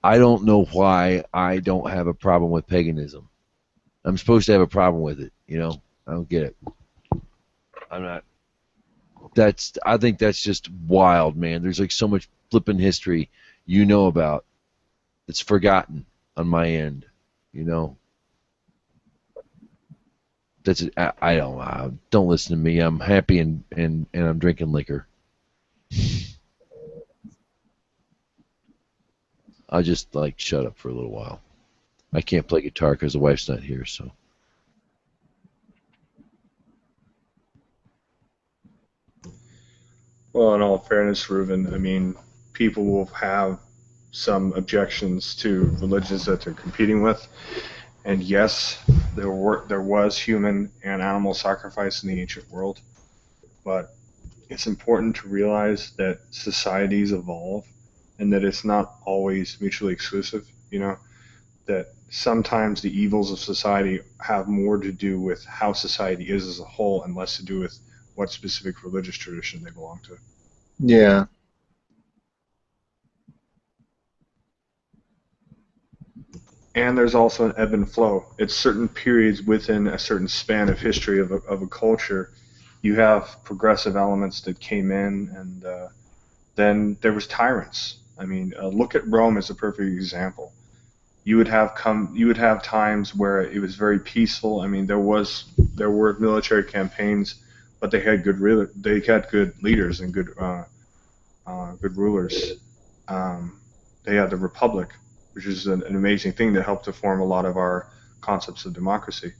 I don't know why I don't have a problem with paganism. I'm supposed to have a problem with it, you know? I don't get it. I'm not. I think that's just wild, man. There's like so much flipping history you know about that's forgotten on my end, you know? That's it. I don't listen to me. I'm happy and I'm drinking liquor. I'll just like shut up for a little while. I can't play guitar because the wife's not here, so. Well, in all fairness, Reuven, I mean, people will have some objections to religions that they're competing with. And yes, there was human and animal sacrifice in the ancient world, but it's important to realize that societies evolve and that it's not always mutually exclusive. You know, that sometimes the evils of society have more to do with how society is as a whole and less to do with what specific religious tradition they belong to. Yeah. And there's also an ebb and flow. It's certain periods within a certain span of history of a culture. You have progressive elements that came in, and then there was tyrants. I mean, look at Rome as a perfect example. You would have times where it was very peaceful. I mean, there were military campaigns, but they had good leaders and good rulers. They had the republic, which is an amazing thing that helped to form a lot of our concepts of democracy.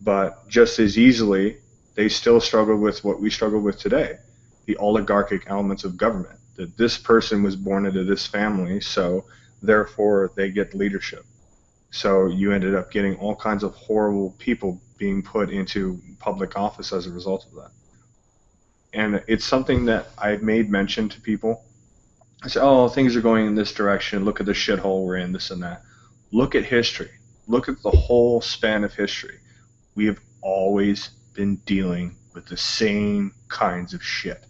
But just as easily, they still struggle with what we struggle with today, the oligarchic elements of government. That this person was born into this family, so therefore they get leadership. So you ended up getting all kinds of horrible people being put into public office as a result of that. And it's something that I've made mention to people. I say, oh, things are going in this direction. Look at the shithole we're in, this and that. Look at history. Look at the whole span of history. We have always been dealing with the same kinds of shit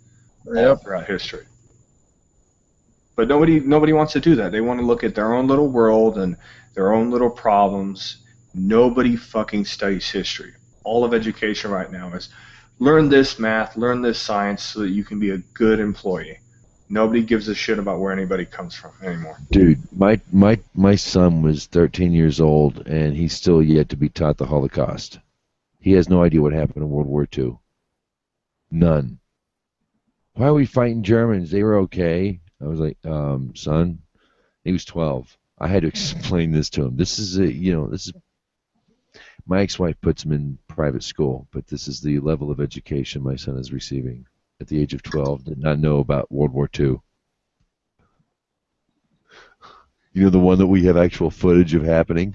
all throughout history. But nobody wants to do that. They want to look at their own little world and their own little problems. Nobody fucking studies history. All of education right now is learn this math, learn this science so that you can be a good employee. Nobody gives a shit about where anybody comes from anymore. Dude, my son was 13 years old, and he's still yet to be taught the Holocaust. He has no idea what happened in World War II. None. Why are we fighting Germans? They were okay. I was like, son, he was 12. I had to explain this to him. This is my ex-wife puts him in private school, but this is the level of education my son is receiving. At the age of 12, did not know about World War II. You know, the one that we have actual footage of happening?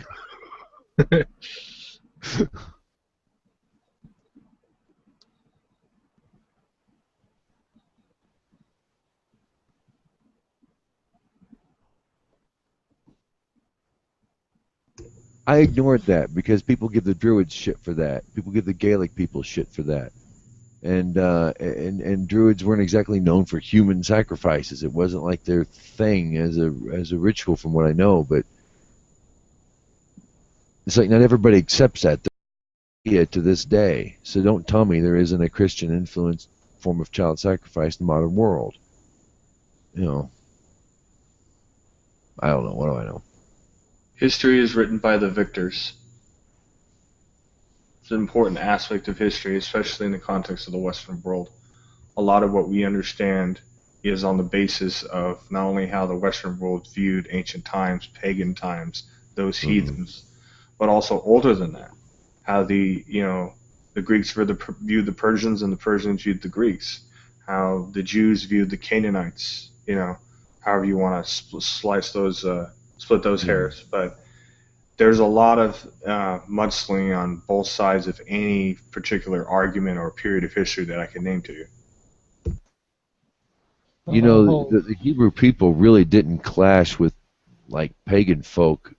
I ignored that because people give the Druids shit for that. People give the Gaelic people shit for that. And Druids weren't exactly known for human sacrifices. It wasn't like their thing as a ritual, from what I know. But it's like not everybody accepts that to this day. So don't tell me there isn't a Christian influenced form of child sacrifice in the modern world. You know, I don't know. What do I know? History is written by the victors. It's an important aspect of history, especially in the context of the Western world. A lot of what we understand is on the basis of not only how the Western world viewed ancient times, pagan times, those heathens, but also older than that. How the Greeks viewed the Persians and the Persians viewed the Greeks. How the Jews viewed the Canaanites. However you want to split those hairs, but there's a lot of mudslinging on both sides of any particular argument or period of history that I can name to you. You know, the Hebrew people really didn't clash with like pagan folk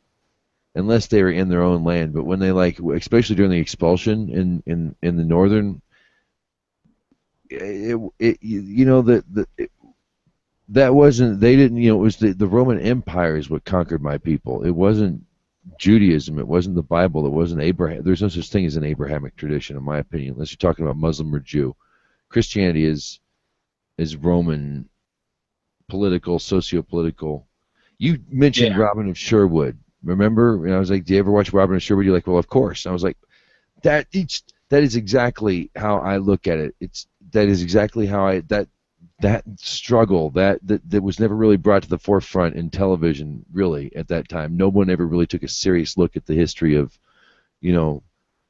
unless they were in their own land. But when they especially during the expulsion in the northern, that wasn't, they didn't, it was the Roman Empire is what conquered my people. It wasn't Judaism, it wasn't the Bible, it wasn't Abraham. There's no such thing as an Abrahamic tradition, in my opinion, unless you're talking about Muslim or Jew. Christianity is Roman, political, socio-political. You mentioned Yeah. Robin of Sherwood. Remember? And I was like, do you ever watch Robin of Sherwood? You're like, well, of course. And I was like, that is exactly how I look at it. That is exactly how that struggle that was never really brought to the forefront in television, really, at that time. No one ever really took a serious look at the history of,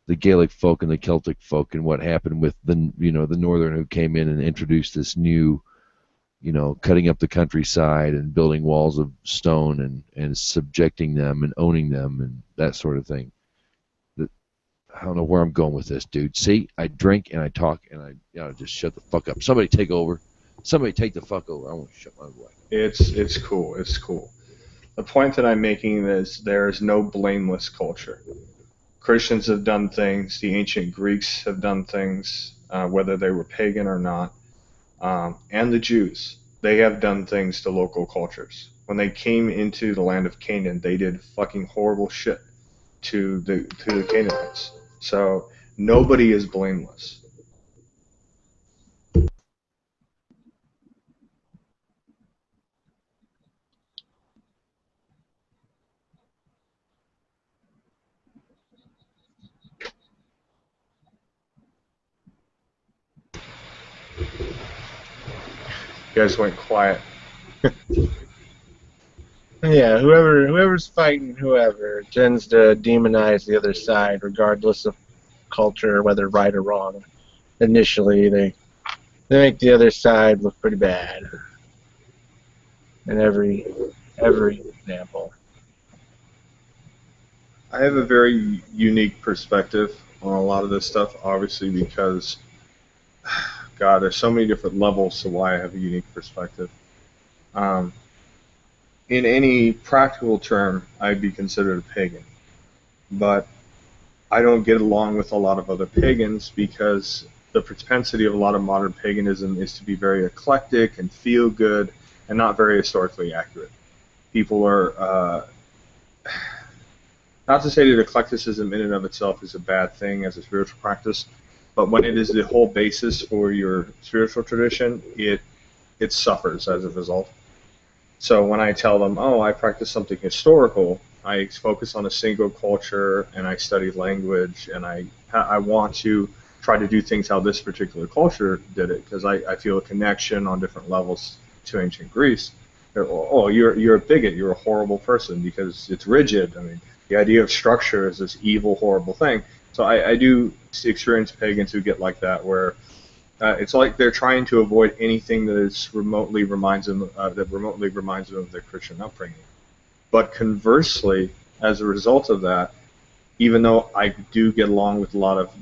the Gaelic folk and the Celtic folk and what happened with the Northern who came in and introduced this new, cutting up the countryside and building walls of stone and subjecting them and owning them and that sort of thing. I don't know where I'm going with this, dude. See, I drink and I talk and I just shut the fuck up. Somebody take over. Somebody take the fuck over. I won't shut my way. It's cool. It's cool. The point that I'm making is there is no blameless culture. Christians have done things. The ancient Greeks have done things, whether they were pagan or not. And the Jews, they have done things to local cultures. When they came into the land of Canaan, they did fucking horrible shit to the Canaanites. So nobody is blameless. You guys went quiet. Yeah, whoever's fighting whoever tends to demonize the other side, regardless of culture, whether right or wrong. Initially, they make the other side look pretty bad. In every example. I have a very unique perspective on a lot of this stuff, obviously, because, God, there's so many different levels to why I have a unique perspective. In any practical term, I'd be considered a pagan. But I don't get along with a lot of other pagans because the propensity of a lot of modern paganism is to be very eclectic and feel good and not very historically accurate. People are, not to say that eclecticism in and of itself is a bad thing as a spiritual practice, but when it is the whole basis for your spiritual tradition, it suffers as a result. So when I tell them, oh, I practice something historical, I focus on a single culture and I study language and I want to try to do things how this particular culture did it because I feel a connection on different levels to ancient Greece. Oh, you're a bigot, you're a horrible person because it's rigid. I mean, the idea of structure is this evil, horrible thing. So I do experience pagans who get like that where it's like they're trying to avoid anything that is remotely reminds them of their Christian upbringing. But conversely, as a result of that, even though I do get along with a lot of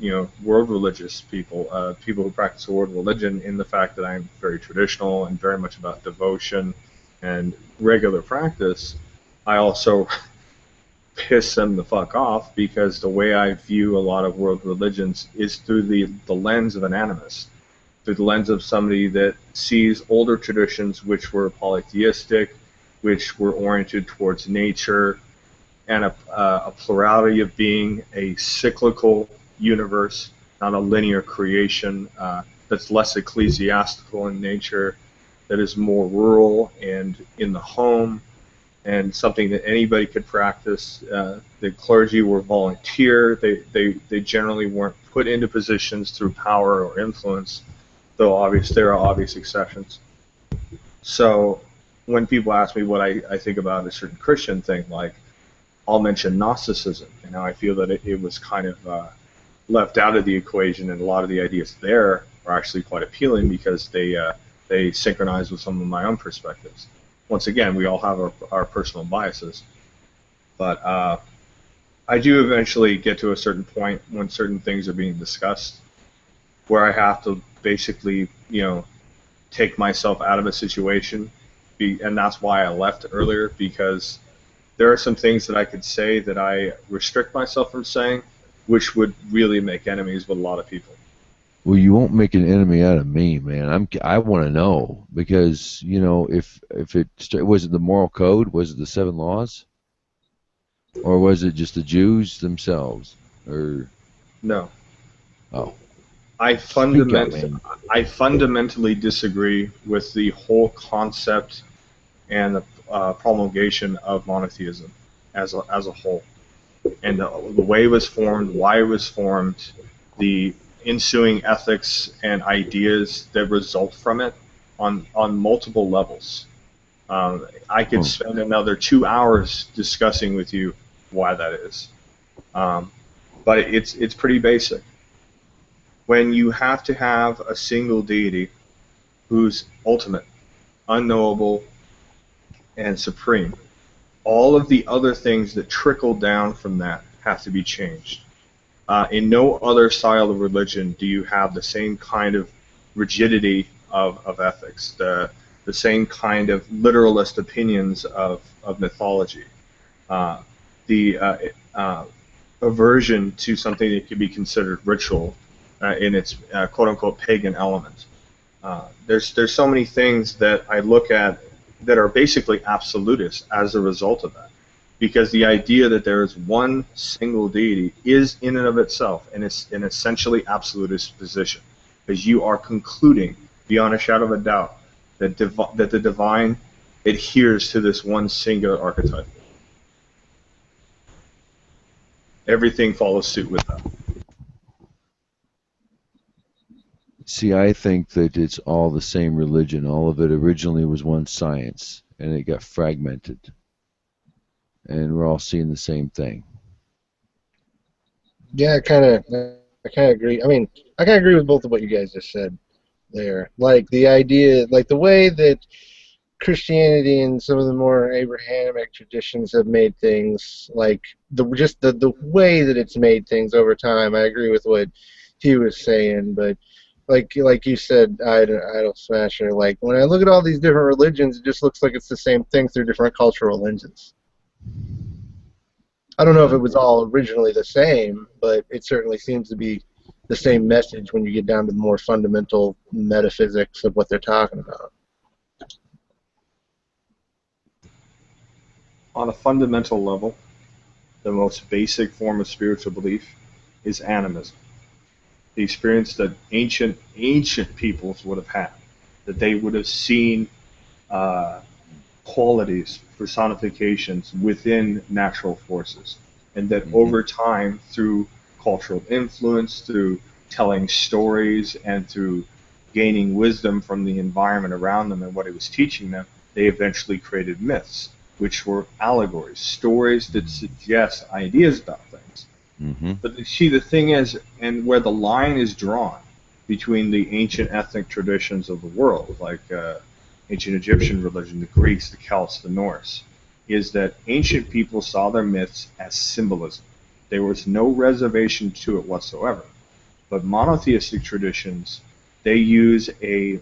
world religious people, people who practice a world religion, in the fact that I'm very traditional and very much about devotion and regular practice, I also piss them the fuck off because the way I view a lot of world religions is through the lens of an animist, through the lens of somebody that sees older traditions which were polytheistic, which were oriented towards nature, and a plurality of being, a cyclical universe, not a linear creation that's less ecclesiastical in nature, that is more rural and in the home, and something that anybody could practice. The clergy were volunteer. They generally weren't put into positions through power or influence, though there are obvious exceptions. So when people ask me what I think about a certain Christian thing, like I'll mention Gnosticism, and how I feel that it was kind of left out of the equation, and a lot of the ideas there are actually quite appealing because they synchronize with some of my own perspectives. Once again, we all have our personal biases, but I do eventually get to a certain point when certain things are being discussed where I have to basically, take myself out of a situation, and that's why I left earlier, because there are some things that I could say that I restrict myself from saying, which would really make enemies with a lot of people. Well, you won't make an enemy out of me, man. I want to know because if was it the moral code, was it the seven laws, or was it just the Jews themselves, or No. oh, I speak up, fundament man. I fundamentally disagree with the whole concept and the promulgation of monotheism as a whole, and the way it was formed, why it was formed, the ensuing ethics and ideas that result from it on multiple levels. I could Oh, spend another 2 hours discussing with you why that is, um, but it's pretty basic. When you have to have a single deity who's ultimate, unknowable, and supreme, all of the other things that trickle down from that have to be changed. In no other style of religion do you have the same kind of rigidity of ethics, the same kind of literalist opinions of mythology, the aversion to something that could be considered ritual in its quote-unquote pagan element. There's so many things that I look at that are basically absolutist as a result of that, because the idea that there is one single deity is in and of itself and it's an essentially absolutist position, because you are concluding beyond a shadow of a doubt that that the divine adheres to this one singular archetype. Everything follows suit with that. see, I think that it's all the same religion. All of it originally was one science, and it got fragmented, and we're all seeing the same thing. Yeah, I kind of agree. I mean, I kind of agree with both of what you guys just said there. Like the idea, like the way that Christianity and some of the more Abrahamic traditions have made things, like the way that it's made things over time. I agree with what he was saying, but like you said, Idol Smasher. Like when I look at all these different religions, it just looks like it's the same thing through different cultural lenses. I don't know if Yeah. it was all originally the same, but it certainly seems to be the same message when you get down to the more fundamental metaphysics of what they're talking about. On a fundamental level, the most basic form of spiritual belief is animism, the experience that ancient peoples would have had, that they would have seen uh, qualities, personifications within natural forces, and that Hmm. over time, through cultural influence, through telling stories, and through gaining wisdom from the environment around them and what it was teaching them, they eventually created myths, which were allegories, stories that suggest ideas about things. Hmm. But see, the thing is, and where the line is drawn between the ancient ethnic traditions of the world, like ancient Egyptian religion, the Greeks, the Celts, the Norse, is that ancient people saw their myths as symbolism. There was no reservation to it whatsoever. But monotheistic traditions, they use a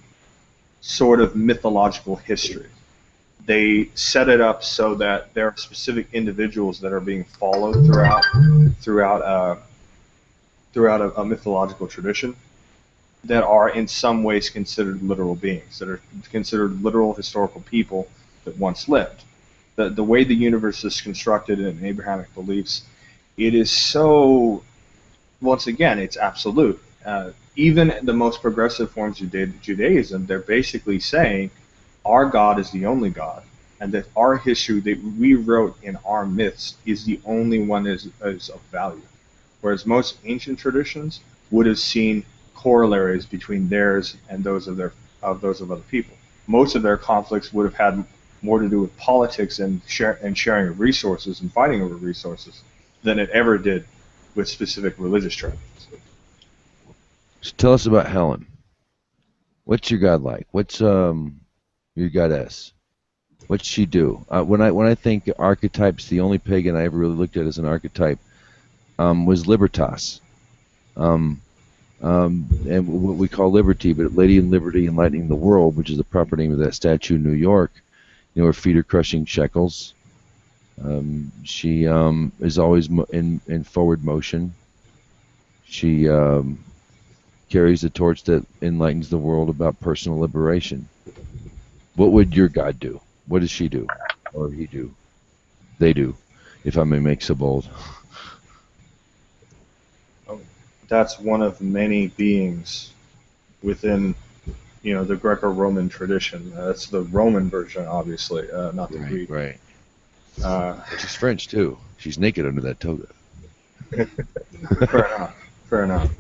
sort of mythological history. They set it up so that there are specific individuals that are being followed throughout a mythological tradition that are in some ways considered literal beings, that are considered literal historical people that once lived. The way the universe is constructed in Abrahamic beliefs, it is so, once again, it's absolute. Even the most progressive forms of Judaism, they're basically saying our God is the only God, and that our history that we wrote in our myths is the only one that is of value. Whereas most ancient traditions would have seen corollaries between theirs and those of other people. Most of their conflicts would have had more to do with politics and sharing of resources and fighting over resources than it ever did with specific religious traditions. So tell us about Helen. What's your god like? What's your goddess? What's she do? When I think archetypes, the only pagan I ever really looked at as an archetype was Libertas, um, and what we call Liberty, but Lady in Liberty Enlightening the World, which is the proper name of that statue in New York. Her feet are crushing shekels. She is always in forward motion. She carries the torch that enlightens the world about personal liberation. What would your God do? What does she do? Or he do? They do, if I may make so bold. That's one of many beings within, the Greco-Roman tradition. That's the Roman version, obviously, not the Greek. Right. She's French too. She's naked under that toga. Fair enough.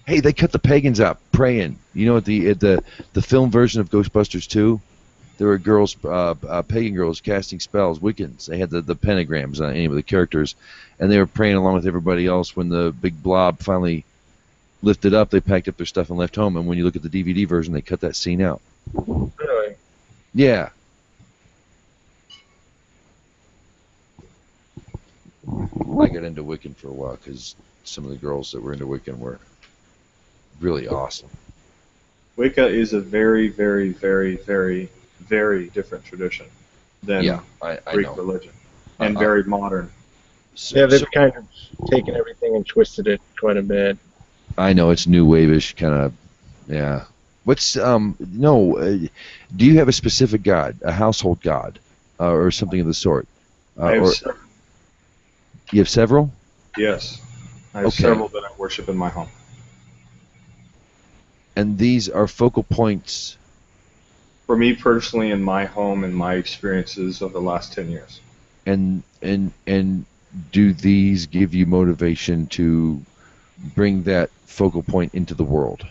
Hey, they cut the pagans out praying. You know, at the film version of Ghostbusters 2, there were girls, pagan girls, casting spells, Wiccans. They had the pentagrams on any of the characters, and they were praying along with everybody else. When the big blob finally lifted up, they packed up their stuff and left home. And when you look at the DVD version, they cut that scene out. Really? Yeah. I got into Wiccan for a while because some of the girls that were into Wiccan were really awesome. Wicca is a very, very, very, very, very different tradition than Greek religion, and very modern. They've kind of taken everything and twisted it quite a bit. I know, it's new wave-ish kind of, yeah. What's, do you have a specific god, a household god, or something of the sort? You have several? Yes. I have several that I worship in my home. And these are focal points? For me personally, in my home and my experiences of the last 10 years. And do these give you motivation to bring that focal point into the world?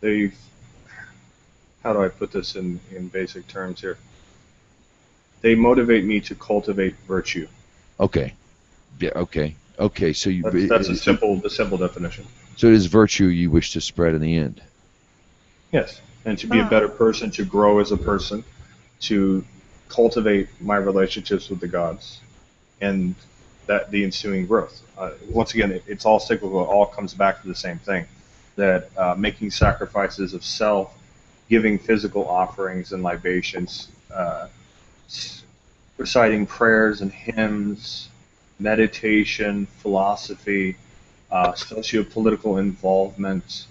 How do I put this in basic terms here? They motivate me to cultivate virtue. Okay. Yeah. Okay. So that's the simple definition. So it is virtue you wish to spread in the end. Yes, and to be a better person, to grow as a person, to cultivate my relationships with the gods, and the ensuing growth. Once again, it's all cyclical. It all comes back to the same thing: that making sacrifices of self, giving physical offerings and libations, reciting prayers and hymns, meditation, philosophy, socio-political involvement,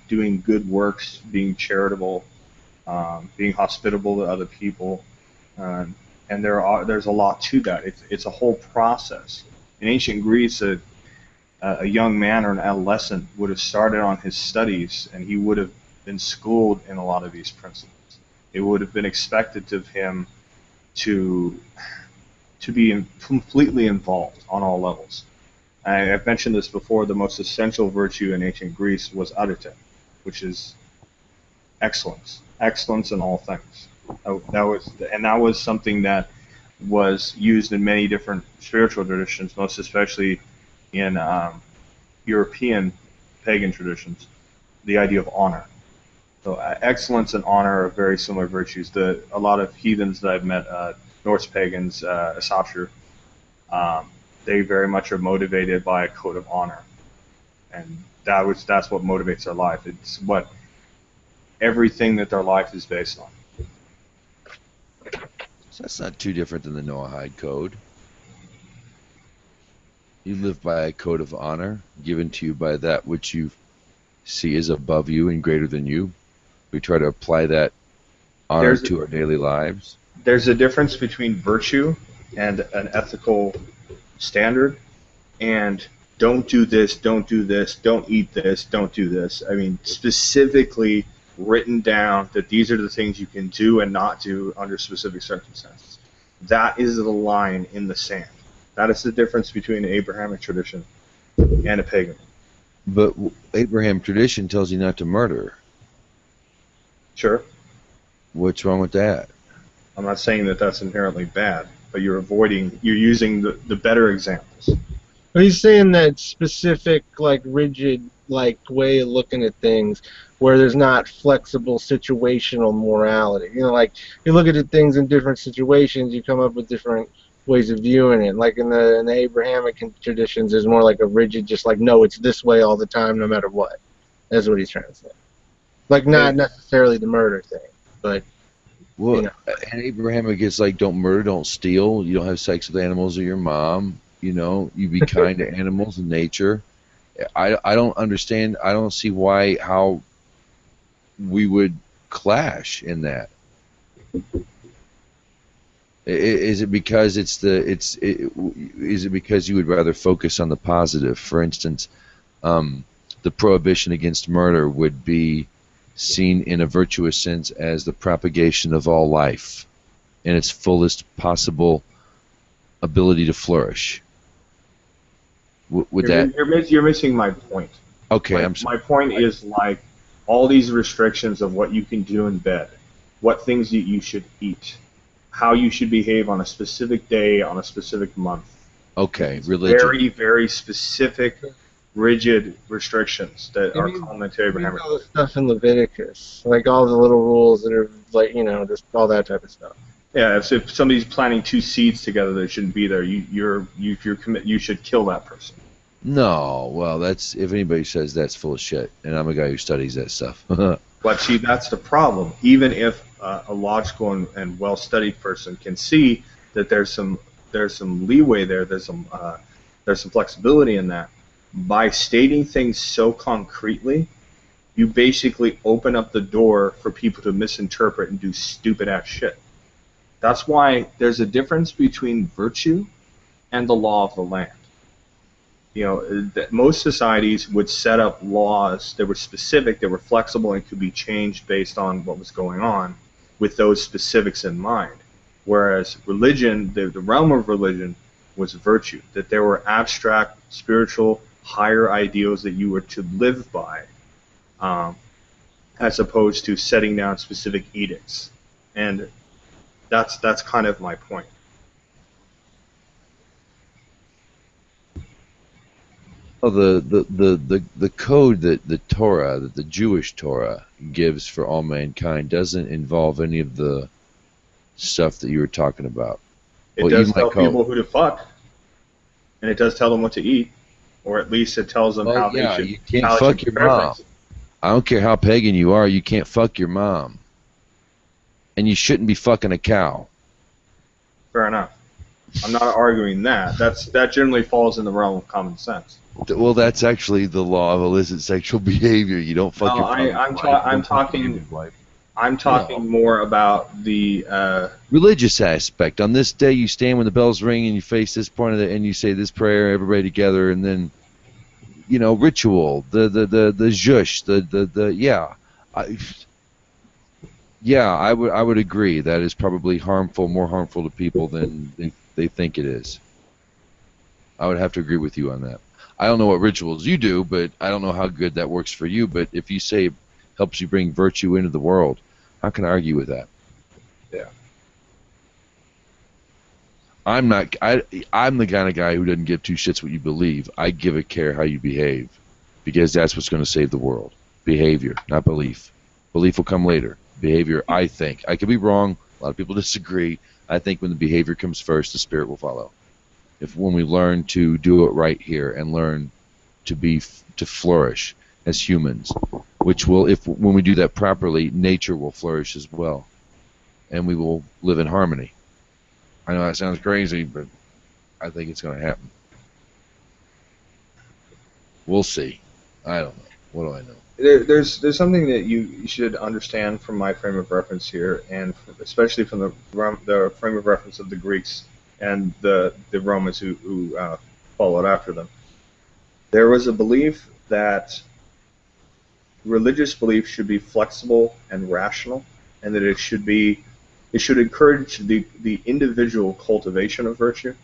doing good works, being charitable, being hospitable to other people, and there's a lot to that. It's a whole process. In ancient Greece, a young man or an adolescent would have started on his studies, and he would have been schooled in a lot of these principles. It would have been expected of him to be completely involved on all levels. I've mentioned this before. The most essential virtue in ancient Greece was arete, which is excellence in all things. That was something that was used in many different spiritual traditions, most especially in European pagan traditions. The idea of honor. So excellence and honor are very similar virtues. A lot of heathens that I've met, Norse pagans, Asatru, they very much are motivated by a code of honor, and that's what motivates their life. It's what everything that their life is based on. So that's not too different than the Noahide code. You live by a code of honor given to you by that which you see as above you and greater than you. We try to apply that honor to our daily lives. There's a difference between virtue and an ethical standard, and don't do this, don't do this, don't eat this, don't do this. I mean, specifically written down that these are the things you can do and not do under specific circumstances. That is the line in the sand. That is the difference between an Abrahamic tradition and a pagan. But Abraham tradition tells you not to murder. Sure. What's wrong with that? I'm not saying that that's inherently bad, but you're using the better examples. Well, he's saying that specific, rigid, way of looking at things where there's not flexible situational morality. You look at things in different situations, you come up with different ways of viewing it. Like in the Abrahamic traditions, there's more like a rigid, just no, it's this way all the time, no matter what. That's what he's trying to say. Not necessarily the murder thing, but... Well, and Abrahamic is don't murder, don't steal, you don't have sex with animals or your mom, you be kind to animals and nature. I don't understand. I don't see how we would clash in that. Is it because is it because you would rather focus on the positive? For instance, the prohibition against murder would be seen in a virtuous sense as the propagation of all life in its fullest possible ability to flourish. Would that? You're missing my point. Okay, My point is like all these restrictions of what you can do in bed, what things you should eat, how you should behave on a specific day, on a specific month. Okay, religion. Very, very specific, rigid restrictions that are common to Abraham. All the stuff in Leviticus, like all the little rules that are like, just all that type of stuff. Yeah, if somebody's planting two seeds together that shouldn't be there, you should kill that person. No, well, if anybody says that's full of shit, and I'm a guy who studies that stuff. But see, that's the problem. Even if a logical and well-studied person can see that there's some leeway there, there's some flexibility in that. By stating things so concretely, you basically open up the door for people to misinterpret and do stupid-ass shit. That's why there's a difference between virtue and the law of the land. Most societies would set up laws that were specific, that were flexible, and could be changed based on what was going on with those specifics in mind. Whereas religion, the realm of religion, was virtue, that there were abstract, spiritual, higher ideals that you were to live by, as opposed to setting down specific edicts. And that's kind of my point. Well, the code that the Torah, that the Jewish Torah gives for all mankind, doesn't involve any of the stuff that you were talking about. It does tell people who to fuck, and it does tell them what to eat, or at least it tells them how they should. You can't fuck your mom. I don't care how pagan you are, you can't fuck your mom, and you shouldn't be fucking a cow. Fair enough. I'm not arguing that. That generally falls in the realm of common sense. Well, that's actually the law of illicit sexual behavior. You don't fuck your mom. I'm talking more about the religious aspect. On this day, you stand when the bells ring and you face this point of and you say this prayer, everybody together, and then, ritual, the zhush, I would agree that is probably more harmful to people than they think it is. I would have to agree with you on that. I don't know what rituals you do, but I don't know how good that works for you. But if you say it helps you bring virtue into the world, how can I argue with that? Yeah. I'm the kind of guy who doesn't give two shits what you believe. I give a care how you behave, because that's what's going to save the world. Behavior, not belief. Belief will come later. Behavior, I think. I could be wrong. A lot of people disagree. I think when the behavior comes first, the spirit will follow. When we learn to do it right here and learn to flourish as humans, which will, when we do that properly, nature will flourish as well, and we will live in harmony. I know that sounds crazy, but I think it's going to happen. We'll see. I don't know. What do I know? There's something that you should understand from my frame of reference here, and especially from the frame of reference of the Greeks and the Romans who followed after them. There was a belief that religious belief should be flexible and rational, and that it should encourage the individual cultivation of virtue,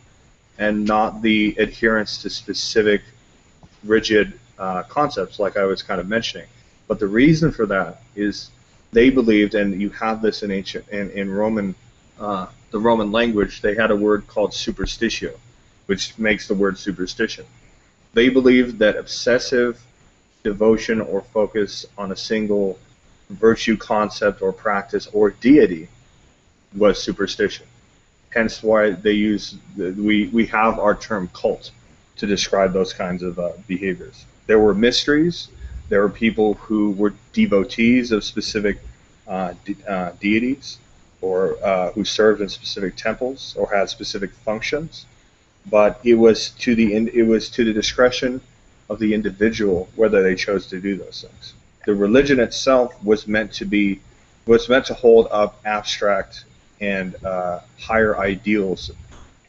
and not the adherence to specific rigid concepts like I was kind of mentioning. But the reason for that is they believed, and you have this in ancient in Roman the Roman language, they had a word called superstitio, which makes the word superstition. They believed that obsessive devotion or focus on a single virtue concept or practice or deity was superstition. Hence why they use we have our term cult to describe those kinds of behaviors. There were mysteries. There were people who were devotees of specific deities, or who served in specific temples or had specific functions. But it was to the discretion of the individual whether they chose to do those things. The religion itself was meant to hold up abstract and higher ideals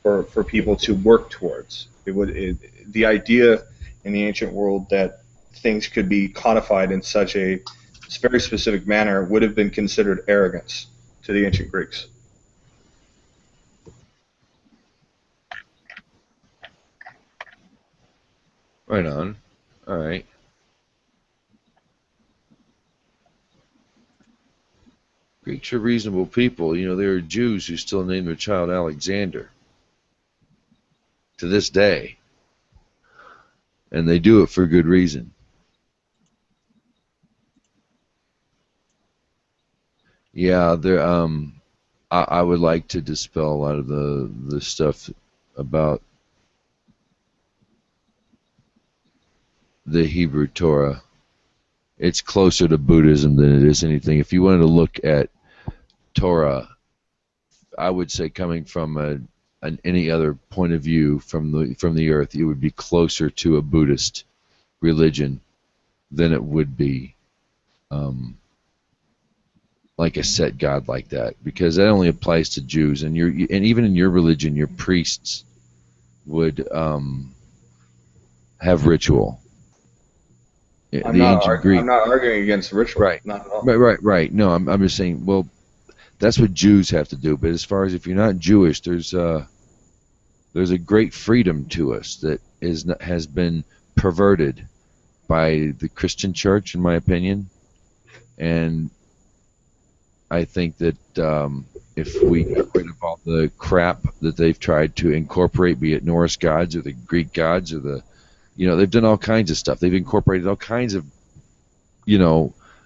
for people to work towards. The idea in the ancient world that things could be codified in such a very specific manner would have been considered arrogance to the ancient Greeks. Right on. All right. Greeks are reasonable people. You know, there are Jews who still name their child Alexander to this day, and they do it for good reason. Yeah, there. I would like to dispel a lot of the stuff about the Hebrew Torah. It's closer to Buddhism than it is anything. If you wanted to look at Torah, I would say coming from any other point of view from the earth, it would be closer to a Buddhist religion than it would be like a set God like that, because that only applies to Jews, and even in your religion, your priests would have ritual. I'm not arguing against ritual. Right. Not at all. Right. No, I'm just saying. Well, that's what Jews have to do. But as far as if you're not Jewish, there's a great freedom to us that has been perverted by the Christian Church, in my opinion. And I think that if we get rid of all the crap that they've tried to incorporate, be it Norse gods or the Greek gods or they've done all kinds of stuff. They've incorporated all kinds of,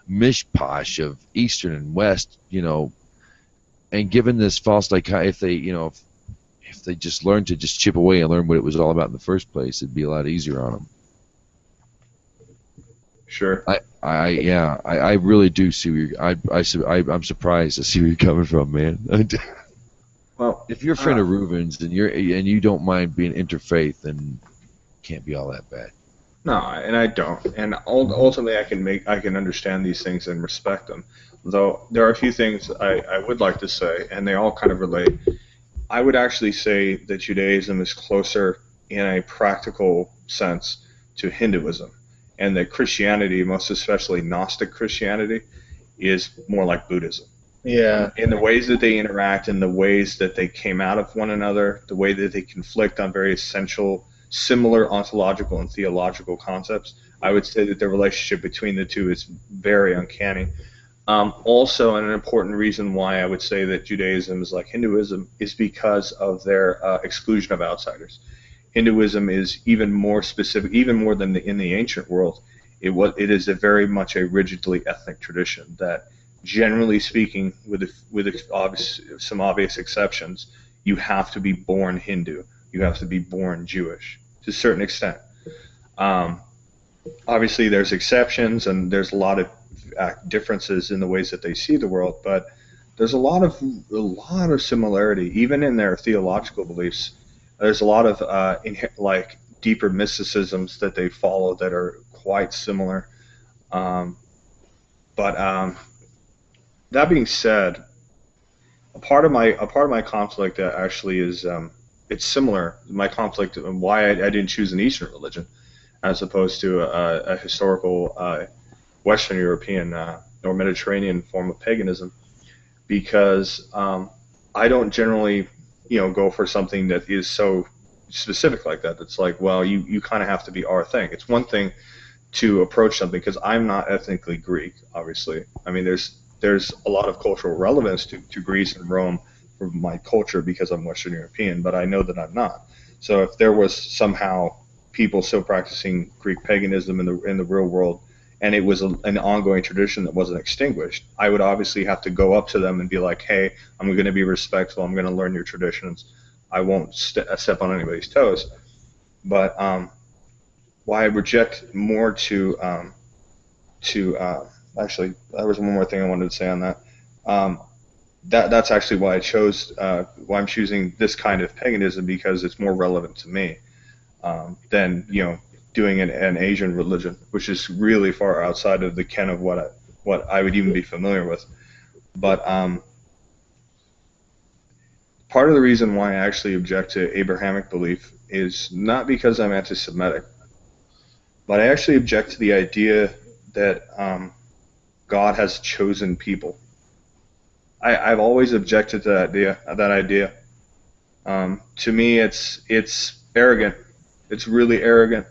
mishposh of Eastern and West, and given this false if they just learned to just chip away and learn what it was all about in the first place, it'd be a lot easier on them. Sure. I really do see where I'm surprised to see where you're coming from, man. Well, if you're a friend of Reuven's and you don't mind being interfaith, then can't be all that bad. No, and I don't. And ultimately, I can understand these things and respect them. Though there are a few things I would like to say, and they all kind of relate. I would actually say that Judaism is closer in a practical sense to Hinduism, and that Christianity, most especially Gnostic Christianity, is more like Buddhism. Yeah. In the ways that they interact, in the ways that they came out of one another, the way that they conflict on very essential, similar ontological and theological concepts, I would say that the relationship between the two is very uncanny. Also, and an important reason why I would say that Judaism is like Hinduism is because of their exclusion of outsiders. Hinduism is even more specific, even more than in the ancient world. It is very much a rigidly ethnic tradition that, generally speaking, with some obvious exceptions, you have to be born Hindu. You have to be born Jewish to a certain extent. Obviously, there's exceptions, and there's a lot of differences in the ways that they see the world, but there's a lot of similarity, even in their theological beliefs. There's a lot of deeper mysticisms that they follow that are quite similar. But that being said, a part of my conflict actually is it's similar. My conflict and why I didn't choose an Eastern religion as opposed to a historical Western European or Mediterranean form of paganism, because I don't generally go for something that is so specific like that. That's like, well, you kind of have to be our thing. It's one thing to approach something, because I'm not ethnically Greek, obviously. I mean, there's a lot of cultural relevance to Greece and Rome for my culture because I'm Western European, but I know that I'm not. So if there was somehow people still practicing Greek paganism in the real world, and it was an ongoing tradition that wasn't extinguished, I would obviously have to go up to them and be like, hey, I'm going to be respectful. I'm going to learn your traditions. I won't step on anybody's toes. But why I reject more to actually, there was one more thing I wanted to say on that. That's actually why I chose, why I'm choosing this kind of paganism, because it's more relevant to me than doing an Asian religion, which is really far outside of the ken of what I would even be familiar with. But part of the reason why I actually object to Abrahamic belief is not because I'm anti-Semitic, but I actually object to the idea that God has chosen people. I've always objected to that idea. To me, it's arrogant. It's really arrogant.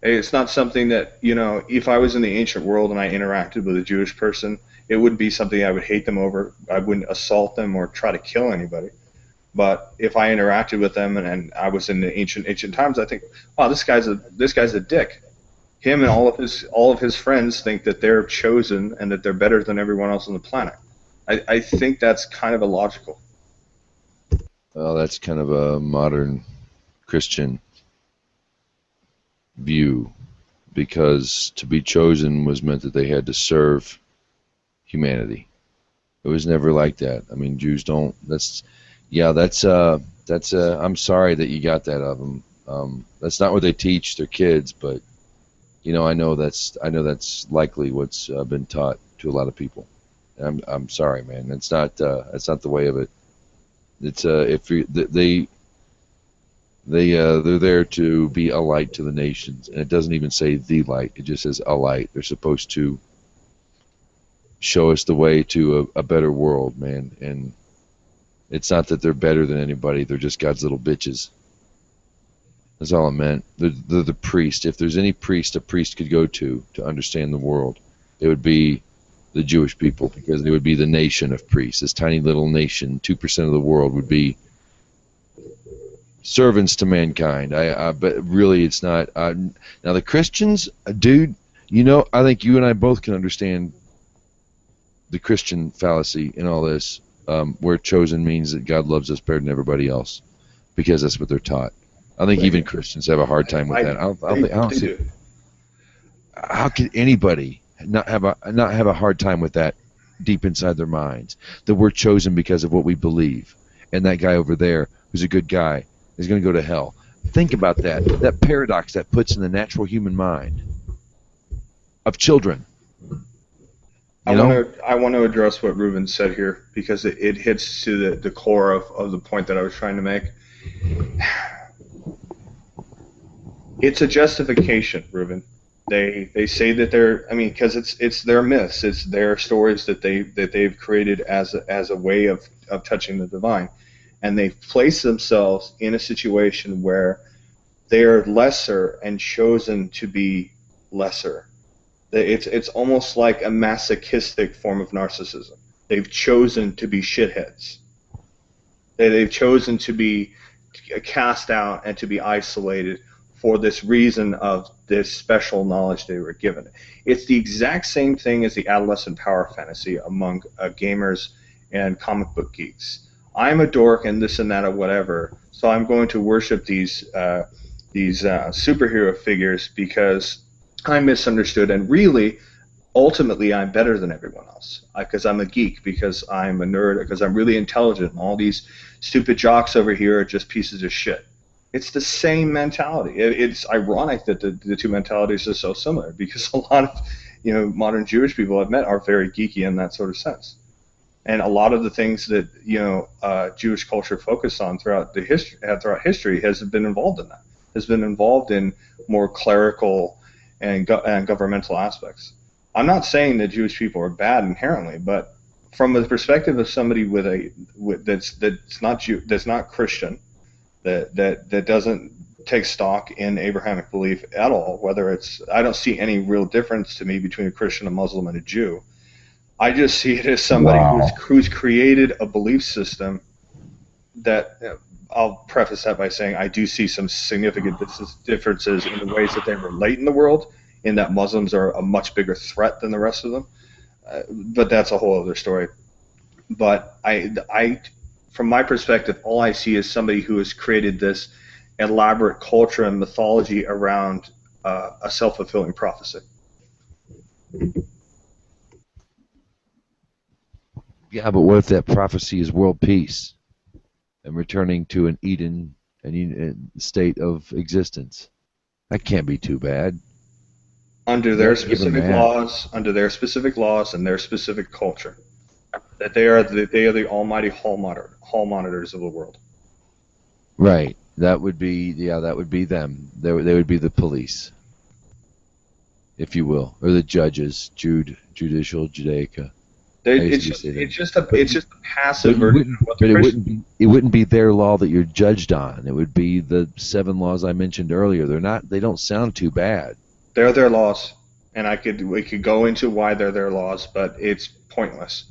It's not something that, if I was in the ancient world and I interacted with a Jewish person, it wouldn't be something I would hate them over. I wouldn't assault them or try to kill anybody. But if I interacted with them and I was in the ancient times, I think, wow, this guy's a dick. Him and all of his friends think that they're chosen and that they're better than everyone else on the planet. I think that's kind of illogical. Well, that's kind of a modern Christian view, because to be chosen was meant that they had to serve humanity. It was never like that. I mean, Jews don't. I'm sorry that you got that of them. That's not what they teach their kids, but I know that's likely what's been taught to a lot of people. I'm sorry, man. That's not the way of it. It's they're there to be a light to the nations, and it doesn't even say the light. It just says a light. They're supposed to show us the way to a better world, man. And it's not that they're better than anybody. They're just God's little bitches. That's all it meant. They're the priest. If there's any priest a priest could go to understand the world, it would be the Jewish people, because they would be the nation of priests. This tiny little nation, 2% of the world, would be servants to mankind. But really, it's not. Now the Christians, dude, I think you and I both can understand the Christian fallacy in all this, where chosen means that God loves us better than everybody else, because that's what they're taught. I think even Christians have a hard time with that. I don't see. How could anybody not have a hard time with that deep inside their minds, that we're chosen because of what we believe, and that guy over there who's a good guy is going to go to hell? Think about that paradox that puts in the natural human mind of children. I want to address what Reuven said here, because it hits to the core of the point that I was trying to make. It's a justification, Reuven. They say that because it's their myths, it's their stories that they've created as a way of touching the divine, and they've placed themselves in a situation where they are lesser and chosen to be lesser. It's almost like a masochistic form of narcissism. They've chosen to be shitheads. They've chosen to be cast out and to be isolated for this reason of this special knowledge they were given. It's the exact same thing as the adolescent power fantasy among gamers and comic book geeks. I'm a dork and this and that or whatever, so I'm going to worship these superhero figures because I'm misunderstood, and really, ultimately, I'm better than everyone else because I'm a geek, because I'm a nerd, because I'm really intelligent, and all these stupid jocks over here are just pieces of shit. It's the same mentality. It's ironic that the two mentalities are so similar, because a lot of modern Jewish people I've met are very geeky in that sort of sense, and a lot of the things that Jewish culture focused on throughout history has been involved in that. Has been involved in more clerical and governmental aspects. I'm not saying that Jewish people are bad inherently, but from the perspective of somebody that's not Christian, that doesn't take stock in Abrahamic belief at all, I don't see any real difference to me between a Christian, a Muslim, and a Jew. I just see it as somebody who's created a belief system that, I'll preface that by saying I do see some significant differences in the ways that they relate in the world, in that Muslims are a much bigger threat than the rest of them. But that's a whole other story. But I, from my perspective, all I see is somebody who has created this elaborate culture and mythology around a self-fulfilling prophecy. Yeah, but what if that prophecy is world peace and returning to an Eden state of existence? That can't be too bad. Under You their have to give them specific that. laws, under their specific laws and their specific culture, that they are the almighty hall monitors of the world. Right. That would be, yeah, that would be them. They would be the police, if you will, or the judges, judicial, Judaica. I guess It's you could just say that. it's just a But it's just a passive you version wouldn't. of what the But Christian. it wouldn't be their law that you're judged on. It would be the 7 laws I mentioned earlier. They're not. They don't sound too bad. They're their laws, and we could go into why they're their laws, but it's pointless.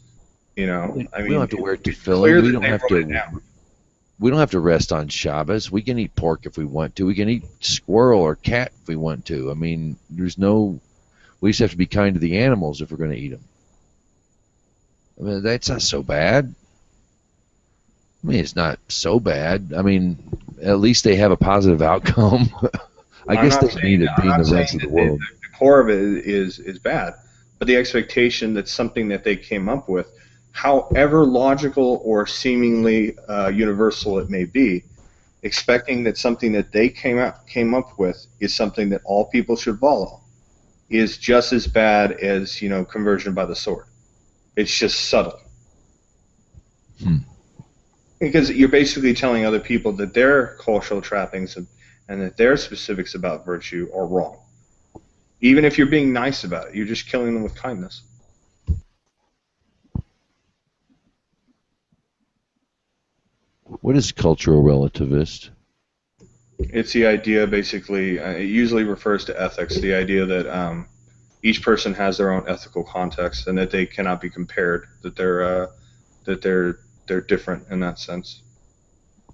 I We don't mean, have to wear it's tefillin. clear We that don't they have wrote it to. down. We don't have to rest on Shabbos. We can eat pork if we want to. We can eat squirrel or cat if we want to. I mean, there's no. We just have to be kind to the animals if we're going to eat them. I mean, that's not so bad. I mean, it's not so bad. I mean, at least they have a positive outcome. I I'm guess not they need it I'm being not the rest saying of the that the world. core of it is bad, but the expectation that something that they came up with, however logical or seemingly universal it may be, expecting that something that they came up with is something that all people should follow, is just as bad as conversion by the sword. It's just subtle. Hmm. Because you're basically telling other people that their cultural trappings and that their specifics about virtue are wrong. Even if you're being nice about it, you're just killing them with kindness. What is cultural relativist? It's the idea, basically, it usually refers to ethics, the idea that each person has their own ethical context and that they cannot be compared, that they're different in that sense.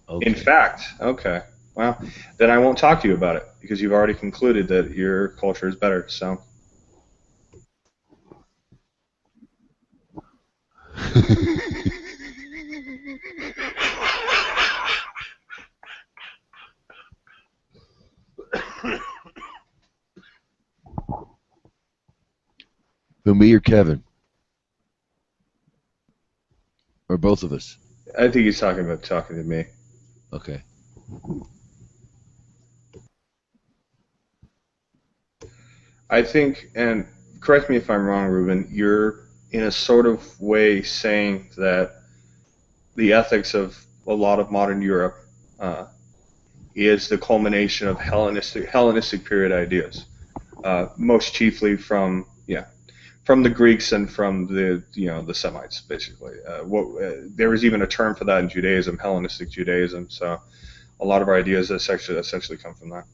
Okay. In fact, okay, well, then I won't talk to you about it because you've already concluded that your culture is better. So Who, me or Kevin? Or both of us? I think he's talking to me. Okay. I think, and correct me if I'm wrong, Reuven, you're in a sort of way saying that the ethics of a lot of modern Europe uh, is the culmination of Hellenistic period ideas, most chiefly from the Greeks and from the Semites, basically. There was even a term for that in Judaism, Hellenistic Judaism. So a lot of our ideas essentially come from that.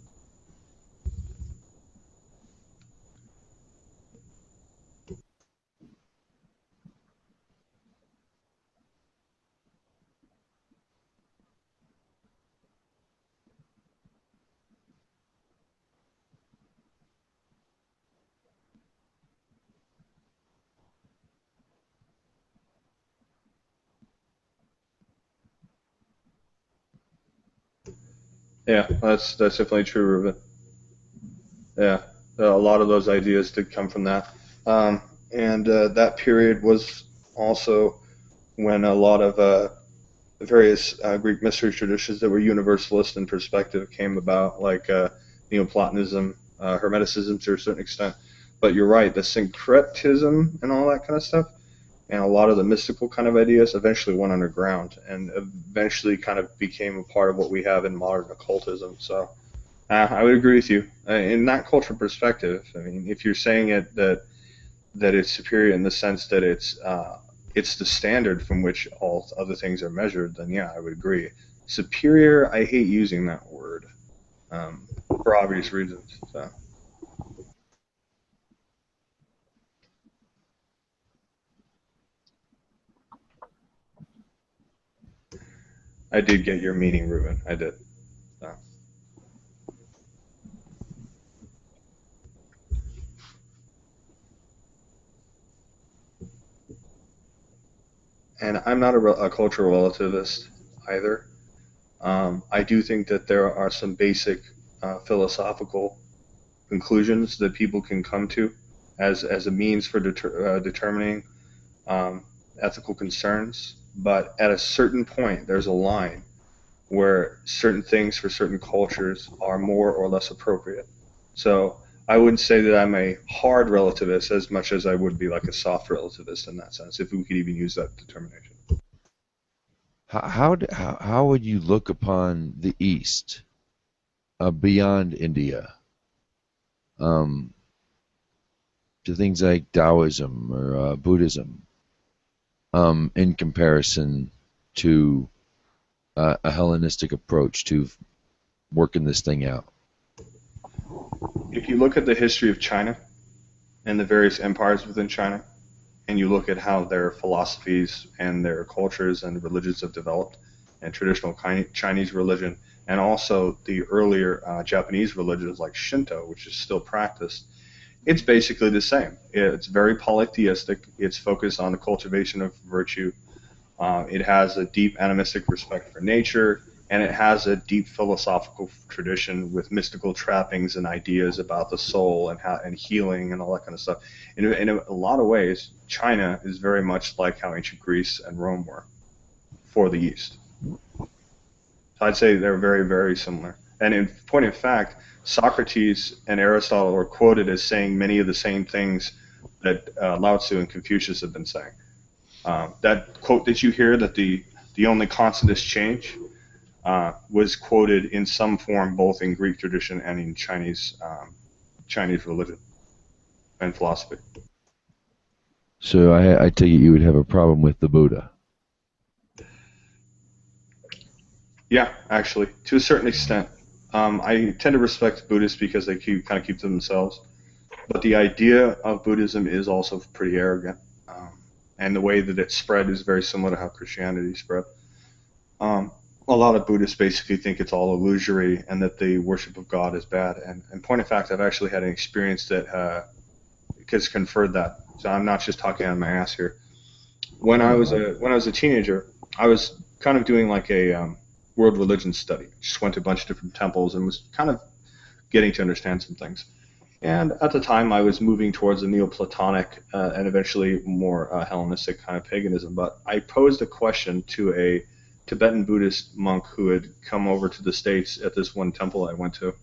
Yeah, that's definitely true, Reuben. Yeah, a lot of those ideas did come from that, and that period was also when a lot of various Greek mystery traditions that were universalist in perspective came about, like Neoplatonism, Hermeticism to a certain extent. But you're right, the syncretism and all that kind of stuff, and a lot of the mystical kind of ideas eventually went underground and eventually kind of became a part of what we have in modern occultism. So I would agree with you. In that cultural perspective, I mean, if you're saying it that it's superior in the sense that it's the standard from which all other things are measured, then yeah, I would agree. Superior, I hate using that word for obvious reasons. So I did get your meaning, Reuben. I did. So. And I'm not a cultural relativist either. I do think that there are some basic philosophical conclusions that people can come to as a means for determining um, ethical concerns. But at a certain point, there's a line where certain things for certain cultures are more or less appropriate. So I wouldn't say that I'm a hard relativist as much as I would be like a soft relativist in that sense, if we could even use that determination. How would you look upon the East beyond India to things like Taoism or Buddhism in comparison to a Hellenistic approach to working this thing out? If you look at the history of China and the various empires within China, and you look at how their philosophies and their cultures and religions have developed, and traditional Chinese religion, and also the earlier Japanese religions like Shinto, which is still practiced, it's basically the same. It's very polytheistic. It's focused on the cultivation of virtue. It has a deep animistic respect for nature, and it has a deep philosophical tradition with mystical trappings and ideas about the soul and healing and all that kind of stuff. In a lot of ways, China is very much like how ancient Greece and Rome were for the East. So I'd say they're very, very similar. And in point of fact, Socrates and Aristotle are quoted as saying many of the same things that Lao Tzu and Confucius have been saying. That quote that you hear, that the only constant is change, was quoted in some form both in Greek tradition and in Chinese religion and philosophy. So I take it you would have a problem with the Buddha. Yeah, actually, to a certain extent. I tend to respect Buddhists because they kind of keep to themselves. But the idea of Buddhism is also pretty arrogant. And the way that it spread is very similar to how Christianity spread. A lot of Buddhists basically think it's all illusory and that the worship of God is bad. And in point of fact, I've actually had an experience that has conferred that. So I'm not just talking out of my ass here. When I was a teenager, I was kind of doing like a world religion study. Just went to a bunch of different temples and was kind of getting to understand some things. And at the time, I was moving towards a Neoplatonic and eventually more Hellenistic kind of paganism. But I posed a question to a Tibetan Buddhist monk who had come over to the States at this one temple I went to.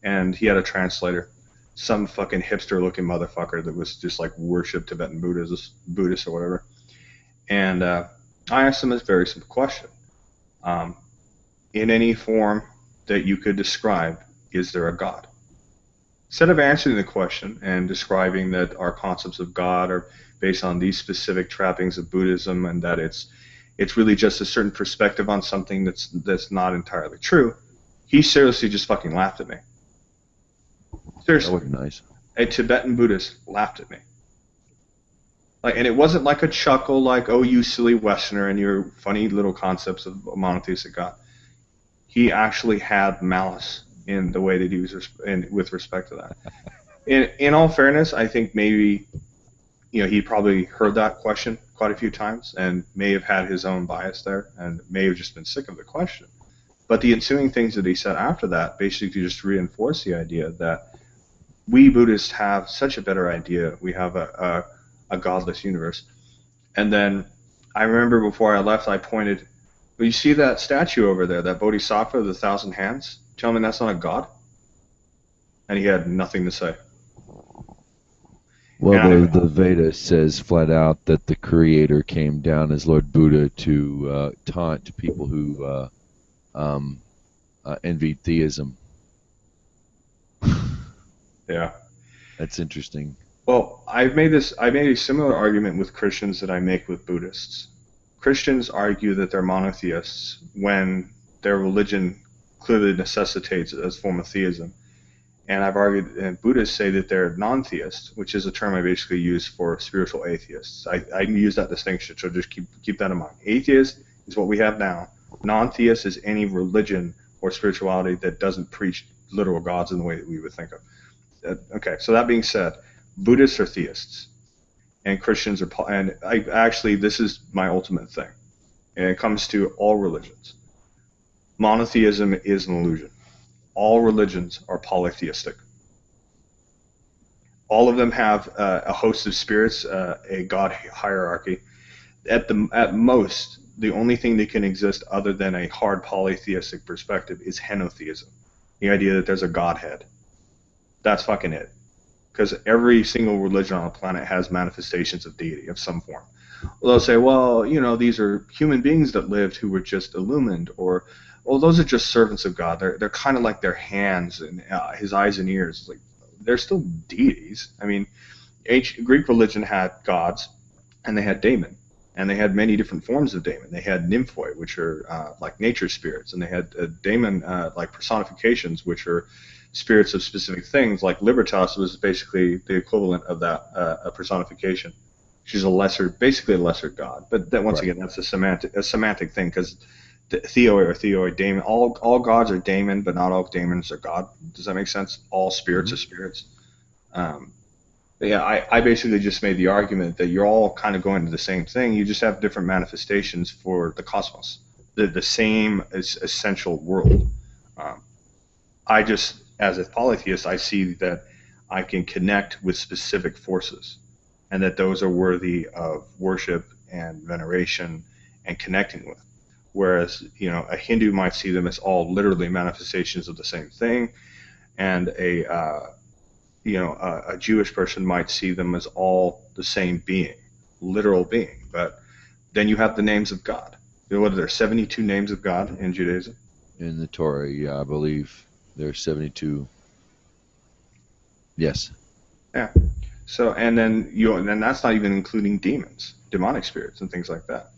And he had a translator, some fucking hipster-looking motherfucker that was just like worship Tibetan Buddhist or whatever. And I asked him a very simple question. In any form that you could describe, is there a God? Instead of answering the question and describing that our concepts of God are based on these specific trappings of Buddhism and that it's really just a certain perspective on something that's not entirely true, he seriously just fucking laughed at me. Seriously. That would be nice. A Tibetan Buddhist laughed at me. And it wasn't like a chuckle like, oh, you silly Westerner and your funny little concepts of a monotheistic God. He actually had malice in the way that he was with respect to that. In all fairness, I think maybe he probably heard that question quite a few times and may have had his own bias there and may have just been sick of the question. But the ensuing things that he said after that basically just reinforce the idea that we Buddhists have such a better idea. We have a godless universe. And then I remember before I left, I pointed, well, you see that statue over there, that Bodhisattva of the 1,000 hands? Tell me that's not a god? And he had nothing to say. Well, the Veda says flat out that the Creator came down as Lord Buddha to taunt people who envied theism. Yeah. That's interesting. Well, I made a similar argument with Christians that I make with Buddhists. Christians argue that they're monotheists when their religion clearly necessitates a form of theism. And I've argued, and Buddhists say that they're non-theists, which is a term I basically use for spiritual atheists. I use that distinction, so just keep that in mind. Atheist is what we have now. Non-theist is any religion or spirituality that doesn't preach literal gods in the way that we would think of. Okay, so that being said, Buddhists are theists, and Christians are, and this is my ultimate thing, and it comes to all religions. Monotheism is an illusion. All religions are polytheistic. All of them have a host of spirits, a god hierarchy. At most, the only thing that can exist other than a hard polytheistic perspective is henotheism, the idea that there's a godhead. That's fucking it. Because every single religion on the planet has manifestations of deity of some form. Well, they'll say, well, these are human beings that lived who were just illumined, or, well, those are just servants of God. They're kind of like their hands and his eyes and ears. It's like, they're still deities. I mean, ancient Greek religion had gods, and they had daemon, and they had many different forms of daemon. They had nymphoi, which are like nature spirits, and they had daemon like personifications, which are spirits of specific things. Like Libertas was basically the equivalent of that a personification. She's basically a lesser god. But that once again, that's a semantic thing, because theoi or theoi daemon, all gods are daemon, but not all daemons are god. Does that make sense? All spirits are spirits. But yeah, I basically just made the argument that you're all kind of going to the same thing. You just have different manifestations for the cosmos, the same essential world. I just, as a polytheist, I see that I can connect with specific forces, and that those are worthy of worship and veneration and connecting with. Whereas, a Hindu might see them as all literally manifestations of the same thing, and a Jewish person might see them as all the same being, literal being. But then you have the names of God. What are there, 72 names of God in Judaism? In the Torah, yeah, I believe there's 72. Yes. Yeah. So, and then that's not even including demons, demonic spirits, and things like that.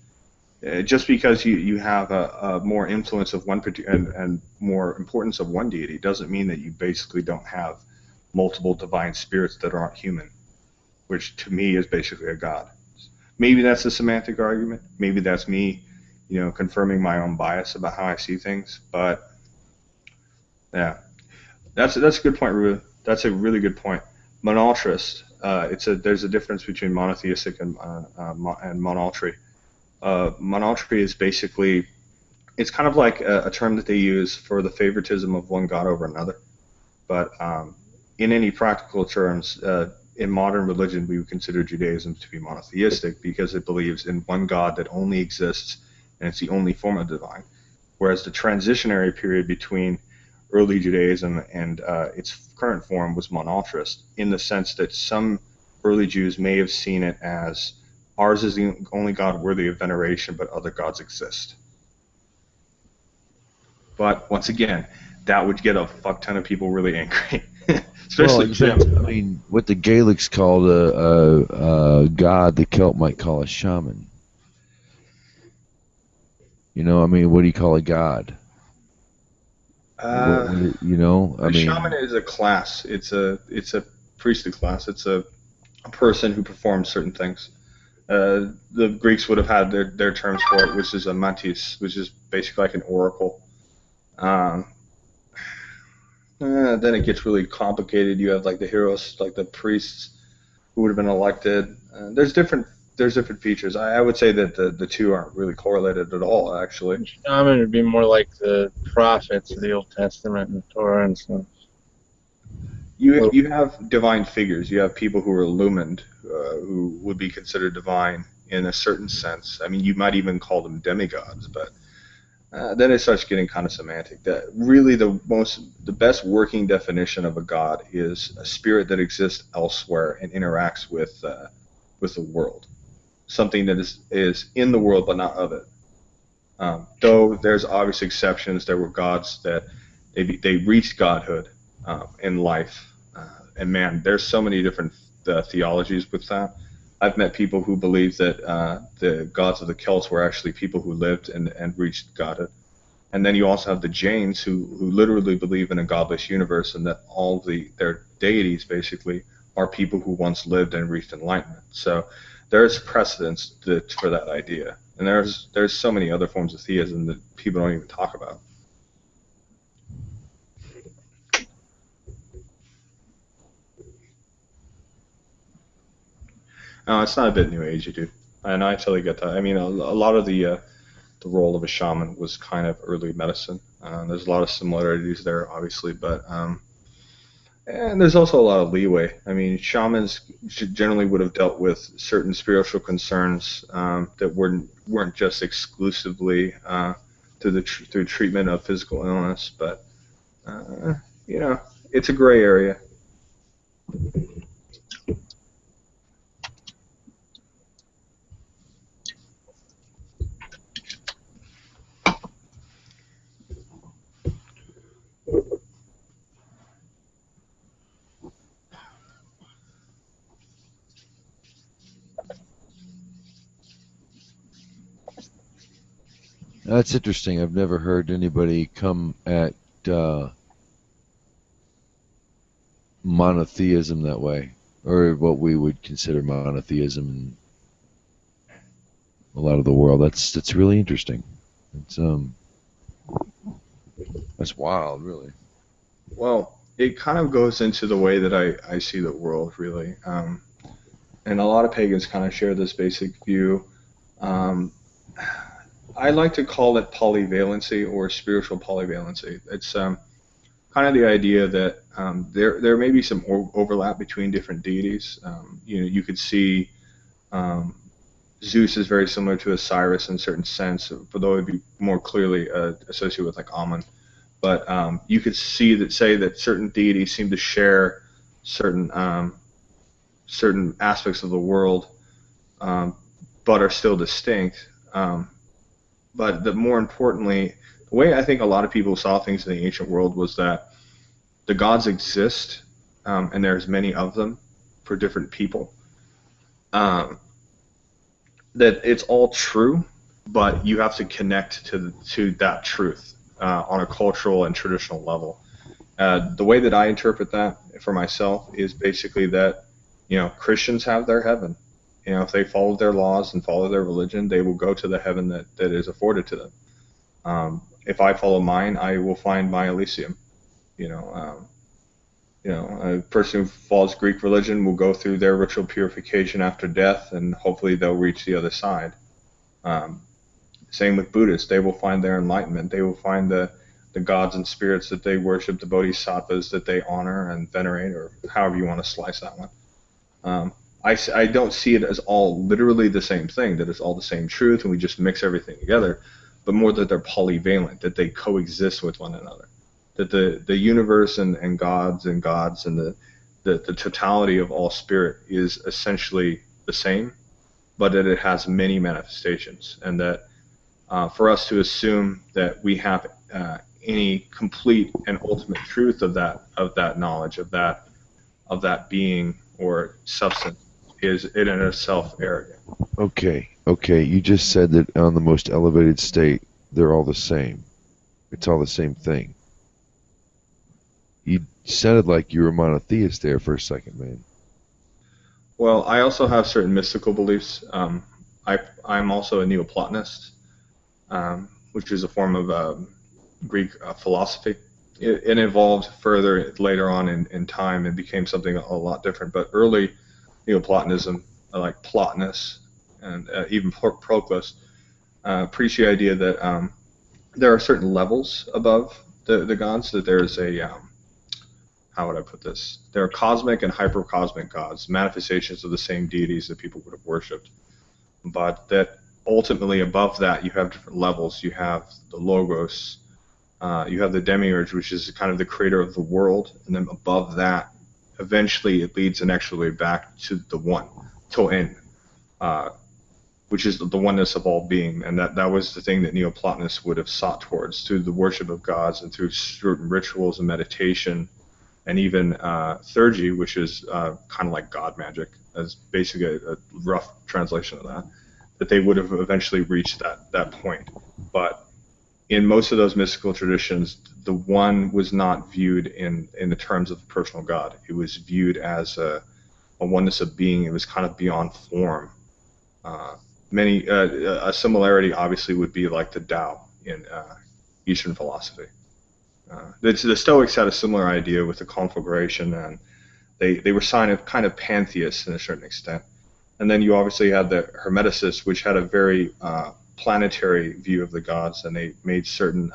Just because you have a more influence of one and more importance of one deity doesn't mean that you basically don't have multiple divine spirits that aren't human, which to me is basically a god. Maybe that's a semantic argument. Maybe that's me, confirming my own bias about how I see things. But yeah, that's a good point, Reuven. That's a really good point. Monotheist. There's a difference between monotheistic and monolatry. Monolatry is basically, it's kind of like a term that they use for the favoritism of one god over another. But in any practical terms, in modern religion, we would consider Judaism to be monotheistic because it believes in one God that only exists, and it's the only form of divine. Whereas the transitionary period between early Judaism and its current form was monotheist, in the sense that some early Jews may have seen it as ours is the only God worthy of veneration, but other gods exist. But once again, that would get a fuck ton of people really angry. Especially Jim. I mean, what the Gaelics called a god, the Celt might call a shaman. What do you call a god? Shaman is a class. It's a priestly class. It's a person who performs certain things. The Greeks would have had their terms for it, which is a mantis, which is basically like an oracle. Then it gets really complicated. You have like the heroes, like the priests who would have been elected. There's different features. I would say that the two aren't really correlated at all, actually. Shaman would be more like the prophets of the Old Testament and Torah and stuff. You have divine figures. You have people who are illumined, who would be considered divine in a certain sense. I mean, you might even call them demigods, but then it starts getting kind of semantic. That really the best working definition of a god is a spirit that exists elsewhere and interacts with the world, something that is in the world but not of it. Though there's obvious exceptions. There were gods that they reached godhood in life, and man, there's so many different theologies with that. I've met people who believe that the gods of the Celts were actually people who lived and reached godhood. And then you also have the Jains who literally believe in a godless universe, and that all their deities basically are people who once lived and reached enlightenment. So there's precedence for that idea. And there's so many other forms of theism that people don't even talk about. No, it's not a bit New Agey, dude. And I totally get that. I mean, a lot of the role of a shaman was kind of early medicine. There's a lot of similarities there, obviously, but and there's also a lot of leeway. I mean, shamans generally would have dealt with certain spiritual concerns that weren't just exclusively through treatment of physical illness, but it's a gray area. That's interesting. I've never heard anybody come at uh, monotheism that way, or what we would consider monotheism in a lot of the world. That's really interesting. It's that's wild, really. Well, it kind of goes into the way that I see the world, really. And a lot of pagans kind of share this basic view. Um, I like to call it polyvalency or spiritual polyvalency. It's kind of the idea that there may be some overlap between different deities. You could see um, Zeus is very similar to Osiris in a certain sense, although it would be more clearly associated with like Amun. But you could say that certain deities seem to share certain certain aspects of the world, um, but are still distinct. But more importantly, the way I think a lot of people saw things in the ancient world was that the gods exist, and there's many of them for different people. Um, that it's all true, but you have to connect to that truth on a cultural and traditional level. The way that I interpret that for myself is basically that Christians have their heaven. If they follow their laws and follow their religion, they will go to the heaven that is afforded to them. If I follow mine, I will find my Elysium. You know, a person who follows Greek religion will go through their ritual purification after death, and hopefully they'll reach the other side. Um, Same with Buddhists; they will find their enlightenment. They will find the gods and spirits that they worship, the bodhisattvas that they honor and venerate, or however you want to slice that one. Um, I don't see it as all literally the same thing, that it's all the same truth and we just mix everything together, but more that they're polyvalent, that they coexist with one another, that the universe and gods and the totality of all spirit is essentially the same, but that it has many manifestations, and that for us to assume that we have any complete and ultimate truth of that knowledge of that being or substance is in and of itself arrogant. Okay. You just said that on the most elevated state, they're all the same. It's all the same thing. You sounded like you were a monotheist there for a second, man. Well, I also have certain mystical beliefs. I'm also a Neoplatonist, which is a form of Greek philosophy. It evolved further later on in time and became something a lot different. But early Neoplatonism, like Plotinus and even Proclus, preach the idea that there are certain levels above the gods, that there's how would I put this? There are cosmic and hypercosmic gods, manifestations of the same deities that people would have worshipped. But that ultimately above that, you have different levels. You have the Logos, you have the Demiurge, which is kind of the creator of the world, and then above that, eventually it leads inexorably back to the one, To'en, which is the oneness of all being. And that was the thing that Neoplatonists would have sought towards through the worship of gods and through certain rituals and meditation, and even theurgy, which is kind of like God magic, as basically a rough translation of that they would have eventually reached that point. But in most of those mystical traditions, the one was not viewed in the terms of the personal God. It was viewed as a oneness of being. It was kind of beyond form. A similarity obviously would be like the Tao in Eastern philosophy. The Stoics had a similar idea with the conflagration, and they were kind of pantheists in a certain extent. And then you obviously had the Hermeticists, which had a very planetary view of the gods, and they made certain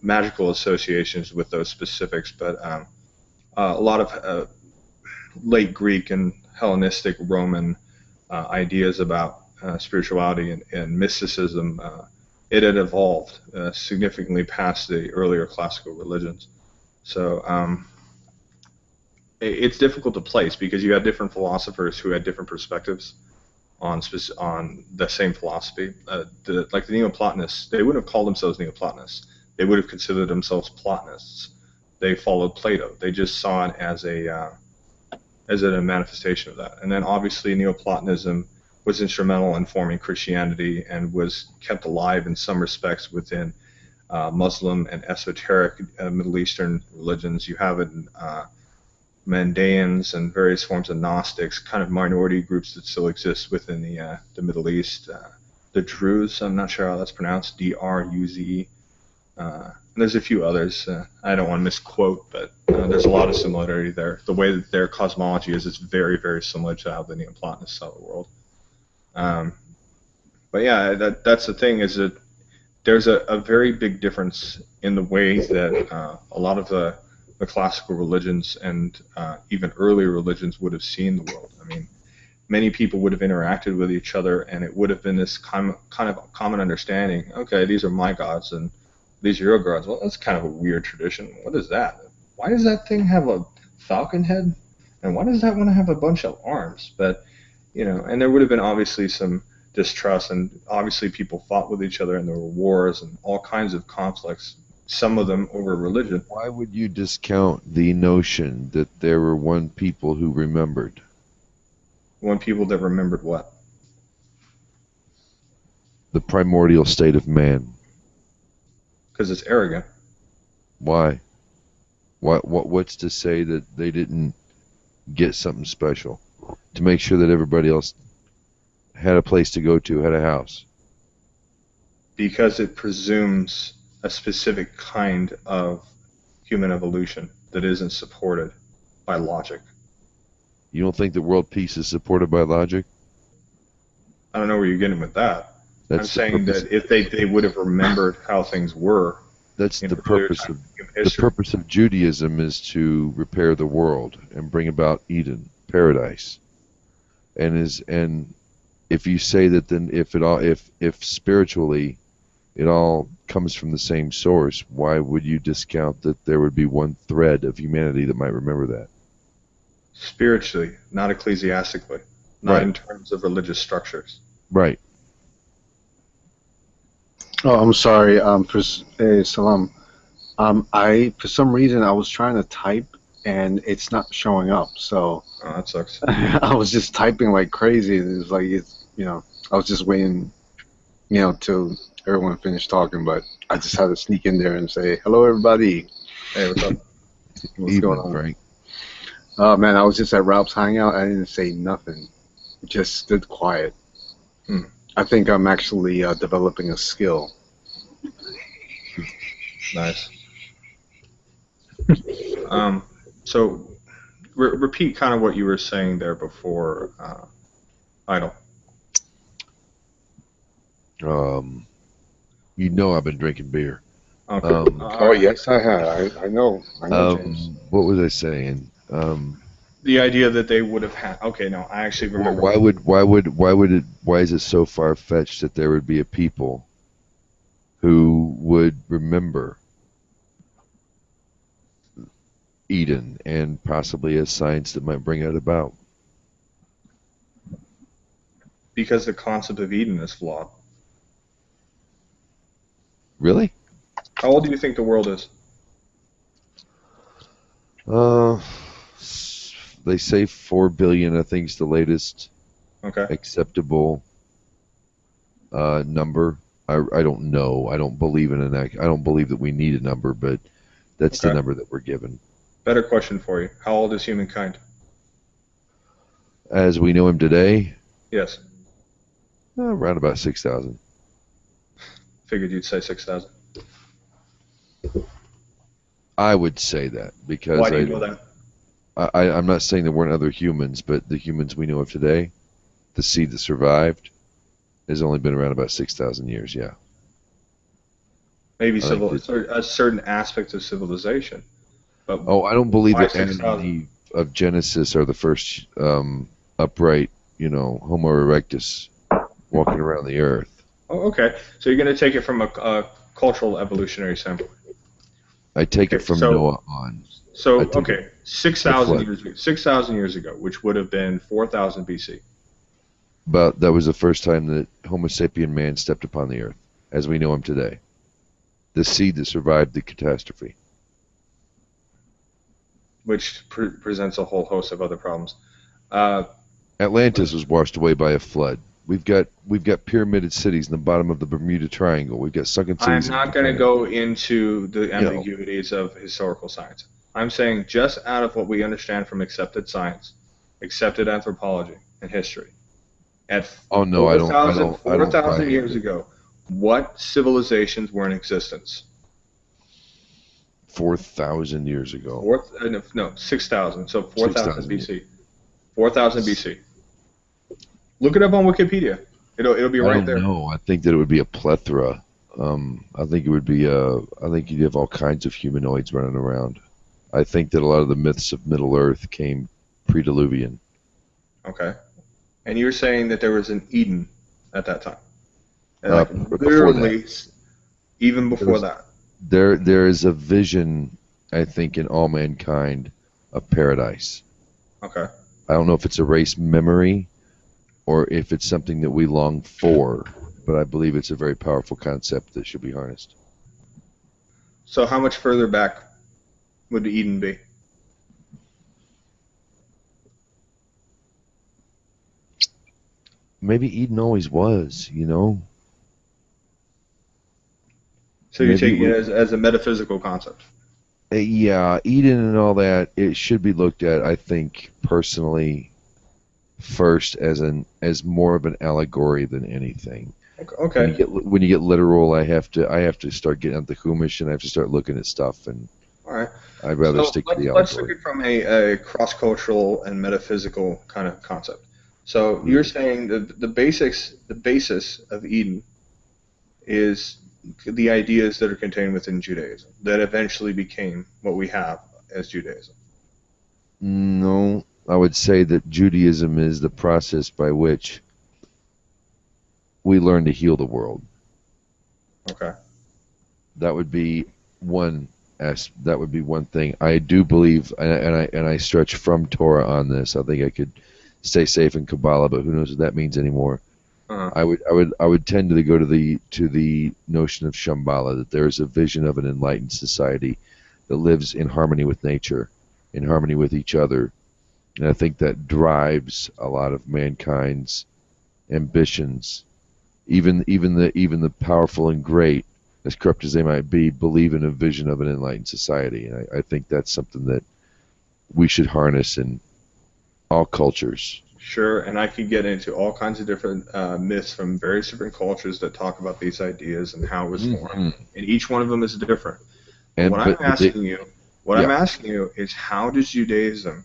magical associations with those specifics. But a lot of late Greek and Hellenistic Roman ideas about spirituality and mysticism, it had evolved significantly past the earlier classical religions. So it's difficult to place because you had different philosophers who had different perspectives on on the same philosophy. Like the Neoplatonists, they wouldn't have called themselves Neoplatonists. They would have considered themselves Platonists. They followed Plato. They just saw it as a manifestation of that. And then obviously Neoplatonism was instrumental in forming Christianity and was kept alive in some respects within Muslim and esoteric Middle Eastern religions. You have it in Mandaeans and various forms of Gnostics, kind of minority groups that still exist within the Middle East. The Druze, I'm not sure how that's pronounced, D-R-U-Z-E. And there's a few others. I don't want to misquote, but there's a lot of similarity there. The way that their cosmology is very, very similar to how the Neoplatonists saw the world. But yeah, that's the thing, is that there's a very big difference in the way that a lot of the classical religions and even earlier religions would have seen the world. I mean, many people would have interacted with each other, and it would have been this kind of common understanding. Okay, these are my gods, and these are your gods. Well, that's kind of a weird tradition. What is that? Why does that thing have a falcon head? And why does that one have a bunch of arms? But, and there would have been obviously some distrust, and obviously people fought with each other, and there were wars and all kinds of conflicts, some of them over religion. Why would you discount the notion that there were one people who remembered? One people that remembered what? The primordial state of man. Because it's arrogant. Why? What's to say that they didn't get something special to make sure that everybody else had a place to go to, had a house? Because it presumes a specific kind of human evolution that isn't supported by logic. You don't think that world peace is supported by logic? I don't know where you're getting with that. That's I'm saying that if they would have remembered how things were. That's the purpose of Judaism, is to repair the world and bring about Eden, paradise. And if you say that, then if spiritually it all comes from the same source, why would you discount that there would be one thread of humanity that might remember that? Spiritually, not ecclesiastically, not Right. in terms of religious structures. Right. Oh, I'm sorry. Hey, Salam. For some reason I was trying to type and it's not showing up. So Oh, that sucks. I was just typing like crazy. It was like I was just waiting, till everyone finished talking. But I just had to sneak in there and say hello, everybody. Hey, what's up? What's going on? Frank. Oh man, I was just at Ralph's Hangout. I didn't say nothing. Just stood quiet. I think I'm actually developing a skill. Nice. So repeat kind of what you were saying there before, Idle. I've been drinking beer. Okay. Oh yes, I have. I know. James. What was I saying? The idea that they would have had. Okay, no, I actually remember. Why is it so far fetched that there would be a people who would remember Eden and possibly a science that might bring it about? Because the concept of Eden is flawed. Really? How old do you think the world is? They say 4 billion. I think is the latest acceptable number. I don't know. I don't believe I don't believe that we need a number, but that's the number that we're given. Better question for you. How old is humankind? As we know him today? Yes. Around about 6,000. Figured you'd say 6,000. I would say that because why do you know that? I'm not saying there weren't other humans, but the humans we know of today, the seed that survived, has only been around about 6,000 years. Yeah. Maybe certain aspects of civilization. But I don't believe that Adam 6,000? and Eve of Genesis are the first upright, Homo erectus walking around the earth. Oh, okay. So you're going to take it from a cultural evolutionary standpoint. I take it from so Noah on. So I think okay, the 6,000 flood. years 6,000 years ago, which would have been 4,000 BC. But that was the first time that Homo sapien man stepped upon the earth, as we know him today. The seed that survived the catastrophe. Which presents a whole host of other problems. Uh, Atlantis was washed away by a flood. We've got pyramided cities in the bottom of the Bermuda Triangle. We've got sunken I'm cities. not going to go into the know. ambiguities of historical science. I'm saying just out of what we understand from accepted science, accepted anthropology, and history, at Oh no, I don't. I don't. I don't 4,000 buy years it. ago, what civilizations were in existence? 4,000 years ago. No, 6,000. So 4,000 6,000. BC. 4,000 BC. Look it up on Wikipedia. It'll be right there. No, I think that it would be a plethora. I think it would be I think you'd have all kinds of humanoids running around. I think that a lot of the myths of Middle Earth came pre-Diluvian. Okay. And you're saying that there was an Eden at that time. And Before literally, that. even before that. There is a vision, I think, in all mankind of paradise. Okay. I don't know if it's a race memory or if it's something that we long for, but I believe it's a very powerful concept that should be harnessed. So how much further back would Eden be? Maybe Eden always was, you know? So you're Maybe taking it as a metaphysical concept. Yeah, Eden and all that, it should be looked at, I think, personally, first as more of an allegory than anything. Okay. When you get literal, I have to start getting at the Chumash and I have to start looking at stuff, and All right. I'd rather So stick to the let's look allegory. at it from a cross-cultural and metaphysical kind of concept. So you're saying that the basis of Eden is the ideas that are contained within Judaism that eventually became what we have as Judaism. No, I would say that Judaism is the process by which we learn to heal the world. Okay. That would be one that would be one thing. I do believe, and I stretch from Torah on this. I think I could stay safe in Kabbalah, but who knows what that means anymore. Uh-huh. I would tend to go to the notion of Shambhala, that there is a vision of an enlightened society that lives in harmony with nature, in harmony with each other, and I think that drives a lot of mankind's ambitions. Even the powerful and great, as corrupt as they might be, believe in a vision of an enlightened society, and I think that's something that we should harness in all cultures. Sure, and I could get into all kinds of different myths from various different cultures that talk about these ideas and how it was formed, and each one of them is different. And I'm asking you is, how does Judaism,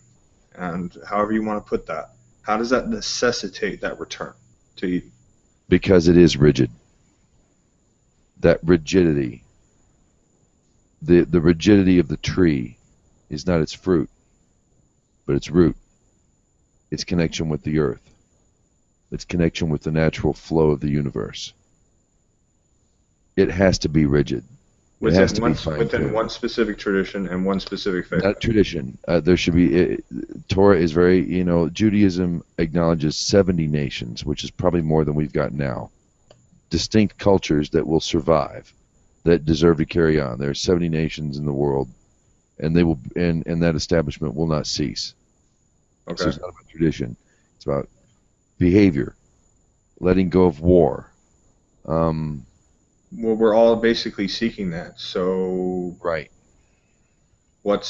and however you want to put that, how does that necessitate that return to Eden? Because it is rigid. That rigidity, the rigidity of the tree, is not its fruit, but its root. Its connection with the earth, its connection with the natural flow of the universe. It has to be rigid. It has to be within one specific tradition and one specific faith. Not tradition. There should be. Torah is very. Judaism acknowledges 70 nations, which is probably more than we've got now. Distinct cultures that will survive, that deserve to carry on. There are 70 nations in the world, and they will, and that establishment will not cease. Okay. So it's not about tradition. It's about behavior, letting go of war. Well, we're all basically seeking that. So, Right. what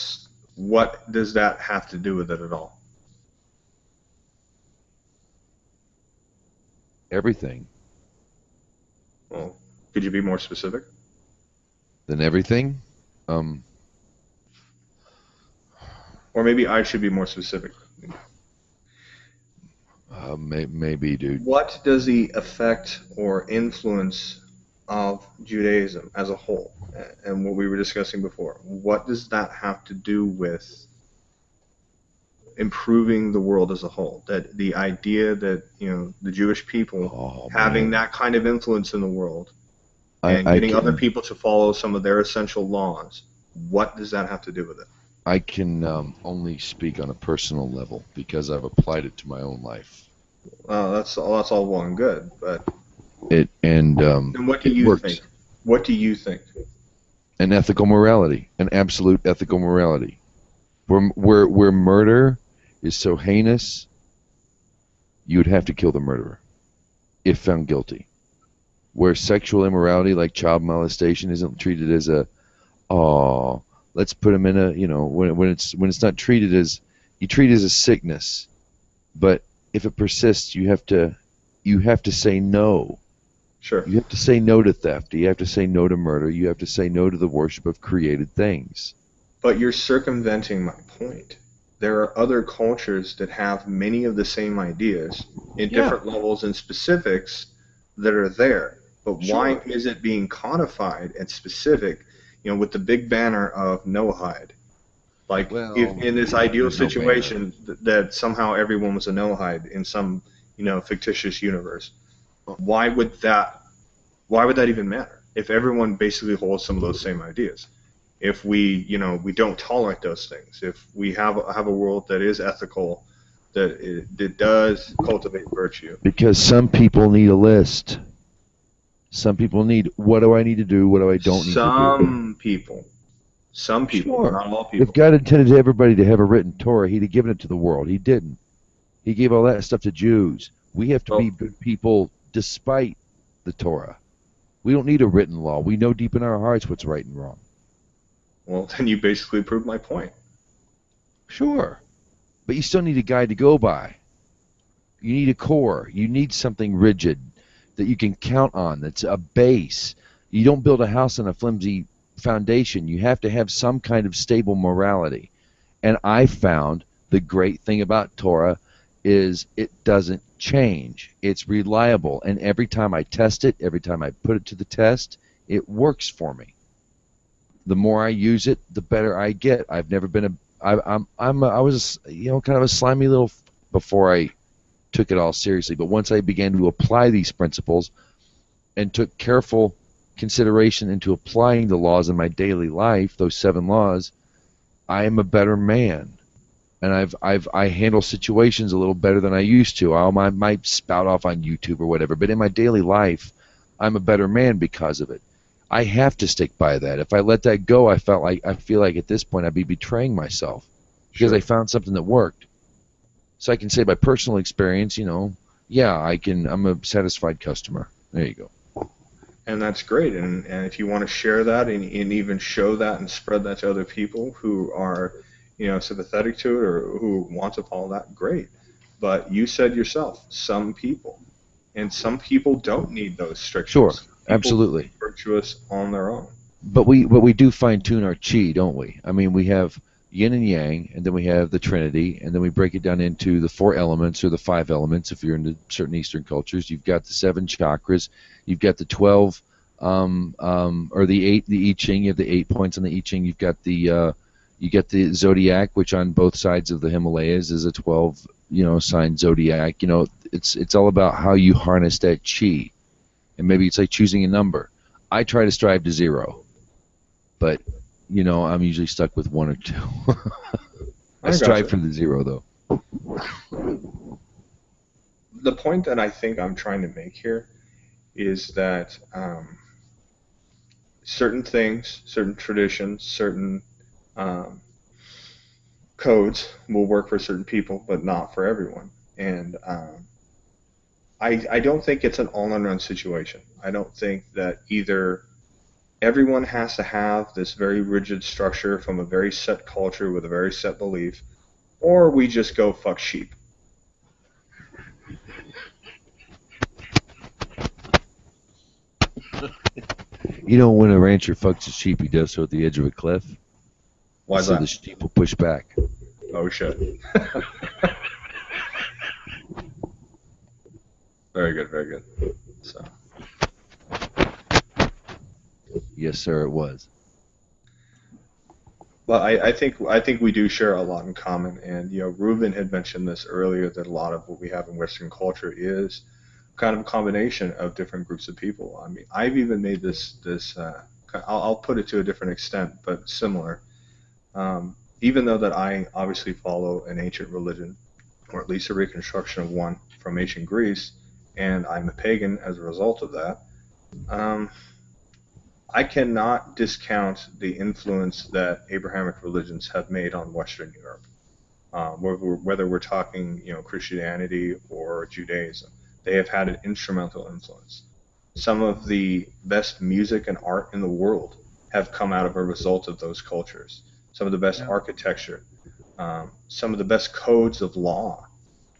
does that have to do with it at all? Everything. Well, could you be more specific? Then everything. Or maybe I should be more specific. Maybe, dude. What does the effect or influence of Judaism as a whole, and what we were discussing before, what does that have to do with improving the world as a whole? That the idea that the Jewish people having that kind of influence in the world and getting other people to follow some of their essential laws, What does that have to do with it? I can only speak on a personal level because I've applied it to my own life. Well, that's all well and good, but And what do it you works. think? What do you think? An ethical morality, an absolute ethical morality, where murder is so heinous, you would have to kill the murderer if found guilty. Where sexual immorality, like child molestation, isn't treated as a, oh, let's put him in a, when it's not treated as, you treat it as a sickness, but if it persists, you have to say no. Sure. You have to say no to theft. You have to say no to murder. You have to say no to the worship of created things. But you're circumventing my point. There are other cultures that have many of the same ideas in different levels and specifics that are there. But why is it being codified and specific, with the big banner of Noahide? Like, if in this ideal situation that somehow everyone was a Noahide in some, fictitious universe, why would that even matter if everyone basically holds some of those same ideas? If we don't tolerate those things, if we have a world that is ethical, that does cultivate virtue. Because some people need a list. Some people need, what do I need to do? What do I don't need to do? Some people, Sure. not all people. If God intended everybody to have a written Torah, he'd have given it to the world. He didn't. He gave all that stuff to Jews. We have to be good people despite the Torah. We don't need a written law. We know deep in our hearts what's right and wrong. Well, then you basically proved my point. Sure. But you still need a guide to go by. You need a core. You need something rigid that you can count on, that's a base. You don't build a house on a flimsy foundation. You have to have some kind of stable morality. And I found the great thing about Torah is it doesn't change. It's reliable. And every time I test it, every time I put it to the test, it works for me. The more I use it, the better I get. I've never been I was kind of a slimy little before I took it all seriously. But once I began to apply these principles and took careful consideration into applying the laws in my daily life, those 7 laws, I am a better man. And I handle situations a little better than I used to. I might spout off on YouTube or whatever, but in my daily life, I'm a better man because of it. I have to stick by that. If I let that go, I feel like at this point I'd be betraying myself because I found something that worked. So I can say by personal experience, I'm a satisfied customer. There you go. And that's great. And if you want to share that and even show that and spread that to other people who are, sympathetic to it or who want to follow that, great. But you said yourself, some people. And some people don't need those strictures. Sure, people absolutely. are virtuous on their own. But we do fine-tune our chi, don't we? I mean, we have yin and yang, and then we have the Trinity, and then we break it down into the 4 elements or the 5 elements. If you're into certain Eastern cultures, you've got the 7 chakras, you've got the 12, or the 8, the I Ching. You have the 8 points on the I Ching. You've got the you get the zodiac, which on both sides of the Himalayas is a 12, sign zodiac. It's all about how you harness that chi, and maybe it's like choosing a number. I try to strive to 0, but I'm usually stuck with 1 or 2. I strive for the 0, though. The point that I think I'm trying to make here is that certain things, certain traditions, certain codes will work for certain people, but not for everyone. And I don't think it's an all-in-one situation. I don't think that either everyone has to have this very rigid structure from a very set culture with a very set belief, or we just go fuck sheep. When a rancher fucks his sheep, he does so at the edge of a cliff. Why so that? The sheep will push back. Oh, shit. Very good, very good. So. Yes, sir, it was. Well, I think we do share a lot in common, and Reuven had mentioned this earlier, that a lot of what we have in Western culture is kind of a combination of different groups of people. I mean, I've even made this I'll put it to a different extent, but similar. Even though that I obviously follow an ancient religion, or at least a reconstruction of one from ancient Greece, and I'm a pagan as a result of that, um, I cannot discount the influence that Abrahamic religions have made on Western Europe. Whether we're talking, Christianity or Judaism, they have had an instrumental influence. Some of the best music and art in the world have come out of a result of those cultures. Some of the best architecture, some of the best codes of law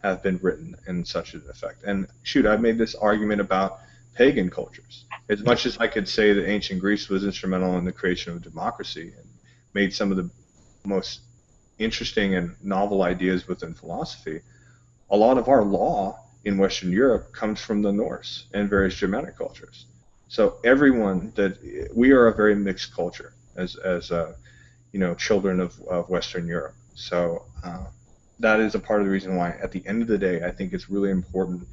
have been written in such an effect. And shoot, I've made this argument about pagan cultures. As much as I could say that ancient Greece was instrumental in the creation of democracy and made some of the most interesting and novel ideas within philosophy, a lot of our law in Western Europe comes from the Norse and various Germanic cultures. So we are a very mixed culture as children of Western Europe. So that is a part of the reason why, at the end of the day, I think it's really important,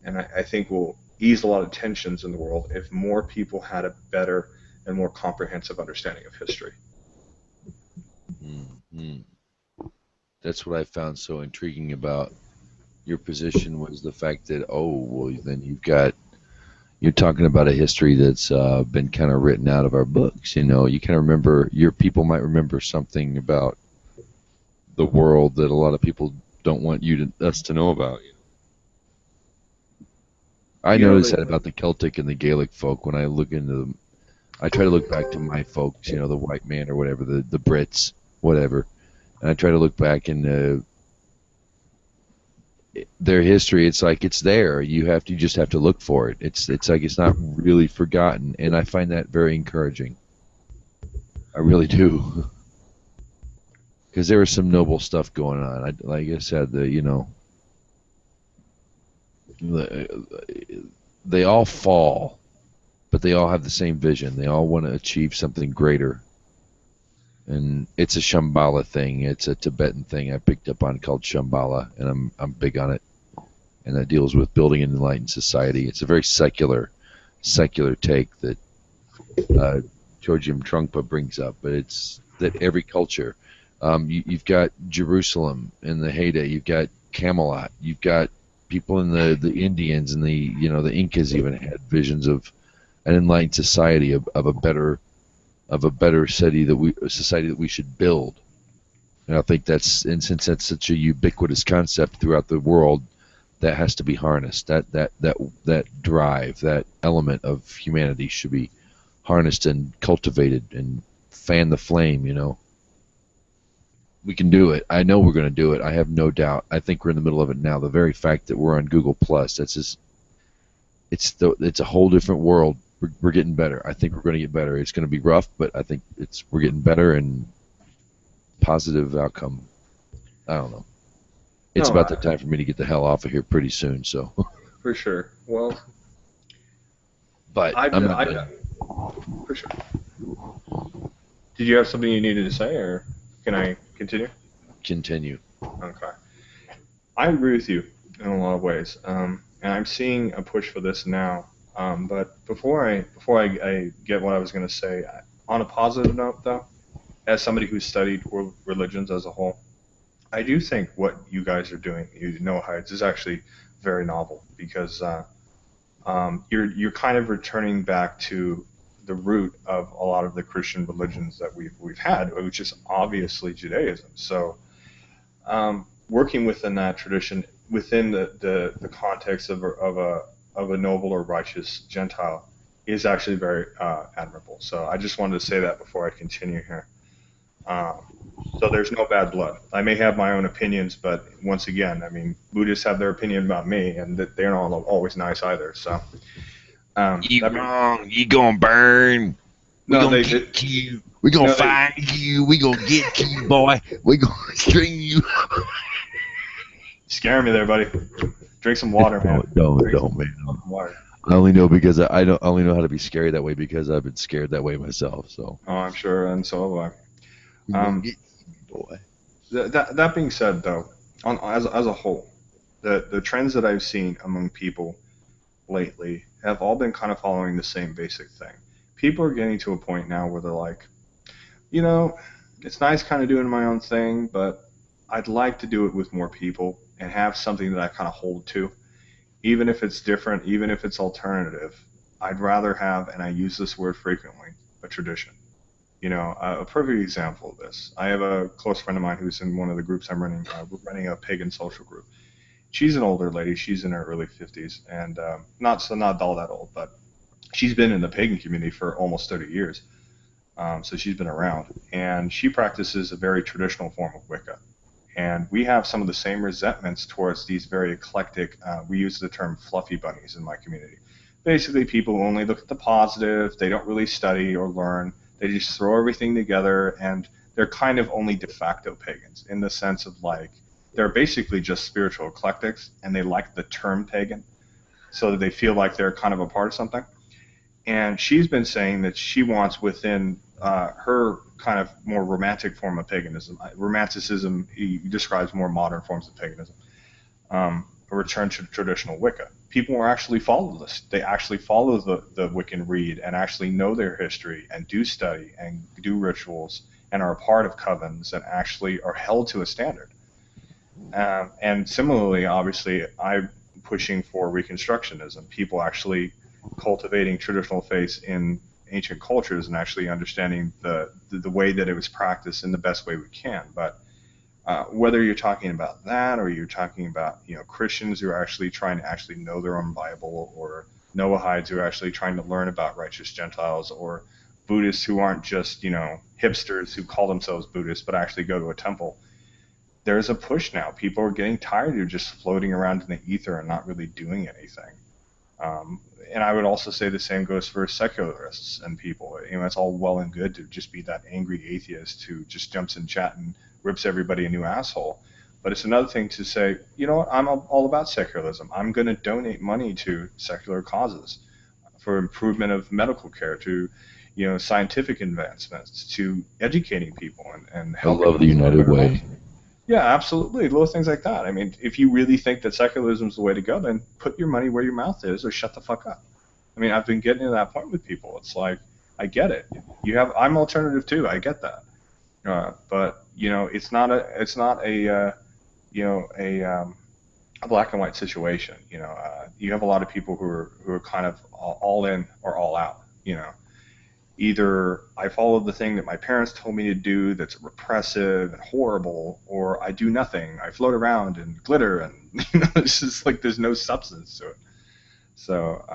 and I think will ease a lot of tensions in the world if more people had a better and more comprehensive understanding of history. Mm-hmm. That's what I found so intriguing about your position, was the fact that, then you're talking about a history that's been kind of written out of our books. You kind of remember, your people might remember something about the world that a lot of people don't want us to know about. I notice that about the Celtic and the Gaelic folk. When I look into them, I try to look back to my folks, the white man or whatever, the Brits, whatever, and I try to look back in their history. It's like it's there. You just have to look for it. It's like it's not really forgotten, and I find that very encouraging. I really do, because there was some noble stuff going on. Like I said, they all fall, but they all have the same vision. They all want to achieve something greater. And it's a Shambhala thing. It's a Tibetan thing I picked up on called Shambhala, and I'm big on it. And that deals with building an enlightened society. It's a very secular take that Chogyam Trungpa brings up, but it's that every culture. You've got Jerusalem in the heyday. You've got Camelot. You've got people in the Indians and the Incas even had visions of an enlightened society, of a better society that we should build. And I think since that's such a ubiquitous concept throughout the world, that has to be harnessed. That drive, that element of humanity should be harnessed and cultivated and fan the flame. We can do it. I know we're going to do it. I have no doubt. I think we're in the middle of it now. The very fact that we're on Google Plus, it's a whole different world. We're getting better. I think we're going to get better. It's going to be rough, but I think we're getting better, and positive outcome. I don't know. It's about that time for me to get the hell off of here pretty soon. So. For sure. Well. But I'm not done. For sure. Did you have something you needed to say, or can I continue? Continue. Okay. I agree with you in a lot of ways, and I'm seeing a push for this now. But before I get what I was going to say, on a positive note, though, as somebody who's studied world religions as a whole, I do think what you guys are doing, Hides, is actually very novel, because you're kind of returning back to the root of a lot of the Christian religions that we've had, which is obviously Judaism. So working within that tradition, within the context of a noble or righteous Gentile, is actually very admirable. So I just wanted to say that before I continue here. So there's no bad blood. I may have my own opinions, but once again, I mean, Buddhists have their opinion about me, and they're not always nice either. So you wrong. You gonna burn. We gonna get you. We gonna find you. We gonna get you, boy. We gonna string you. Scaring me there, buddy. Drink some water, man. Don't, man. Water. I only know because I only know how to be scary that way because I've been scared that way myself. So. Oh, I'm sure, and so have I. Boy. That being said, though, as a whole, the trends that I've seen among people lately have all been kind of following the same basic thing. people are getting to a point now where they're like, you know, it's nice kind of doing my own thing, but I'd like to do it with more people and have something that I kind of hold to, even if it's different, even if it's alternative. I'd rather have, and I use this word frequently, a tradition. A perfect example of this. I have a close friend of mine who's in one of the groups I'm running. We're running a pagan social group. She's an older lady. She's in her early 50s, and not all that old, but she's been in the pagan community for almost 30 years. So she's been around, and she practices a very traditional form of Wicca. And we have some of the same resentments towards these very eclectic, we use the term fluffy bunnies in my community. Basically, people who only look at the positive, they don't really study or learn, they just throw everything together, and they're kind of only de facto pagans in the sense of like, they're basically just spiritual eclectics, and they like the term pagan, so that they feel like they're kind of a part of something. And she's been saying that she wants within her kind of more romantic form of paganism. Romanticism describes more modern forms of paganism. A return to traditional Wicca. People are actually follow this. They actually follow the Wiccan Rede and actually know their history and do study and do rituals and are a part of covens and actually are held to a standard. And similarly, obviously, I'm pushing for Reconstructionism. People actually cultivating traditional faiths in ancient cultures and actually understanding the way that it was practiced in the best way we can. But whether you're talking about that or you're talking about Christians who are actually trying to actually know their own Bible, or Noahides who are actually trying to learn about righteous Gentiles, or Buddhists who aren't just hipsters who call themselves Buddhists but actually go to a temple, there's a push now. People are getting tired of just floating around in the ether and not really doing anything. And I would also say the same goes for secularists and people. It's all well and good to just be that angry atheist who just jumps in chat and rips everybody a new asshole. But it's another thing to say, you know what, I'm all about secularism. I'm going to donate money to secular causes for improvement of medical care, to scientific advancements, to educating people and helping. I love the United Way. Yeah, absolutely. Little things like that. I mean, if you really think that secularism is the way to go, then put your money where your mouth is, or shut the fuck up. I mean, I've been getting to that point with people. It's like, I get it. I'm alternative too. I get that. But it's not a black and white situation. You have a lot of people who are kind of all in or all out. Either I follow the thing that my parents told me to do that's repressive and horrible, or I do nothing. I float around and glitter, and it's just like there's no substance to it. So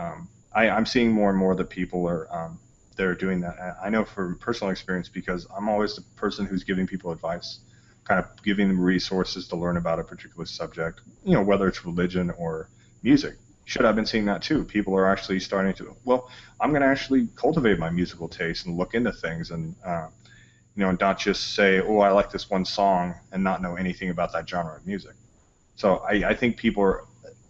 I'm seeing more and more that people are they're doing that. I know from personal experience, because I'm always the person who's giving people advice, kind of giving them resources to learn about a particular subject, whether it's religion or music. I've been seeing that too. People are actually starting to, I'm going to actually cultivate my musical taste and look into things, and not just say, oh, I like this one song and not know anything about that genre of music. So I think people are,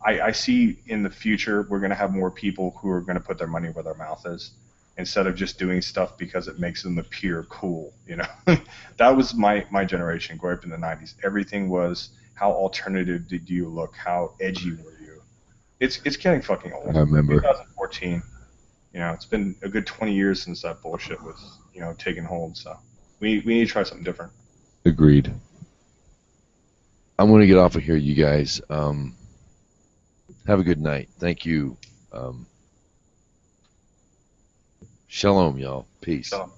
I see in the future we're going to have more people who are going to put their money where their mouth is, instead of just doing stuff because it makes them appear cool. That was my generation growing up in the 90s. Everything was, how alternative did you look? How edgy were you? It's getting fucking old. I remember. 2014. It's been a good 20 years since that bullshit was, taking hold. So we need to try something different. Agreed. I'm going to get off of here, you guys. Have a good night. Thank you. Shalom, y'all. Peace. Shalom.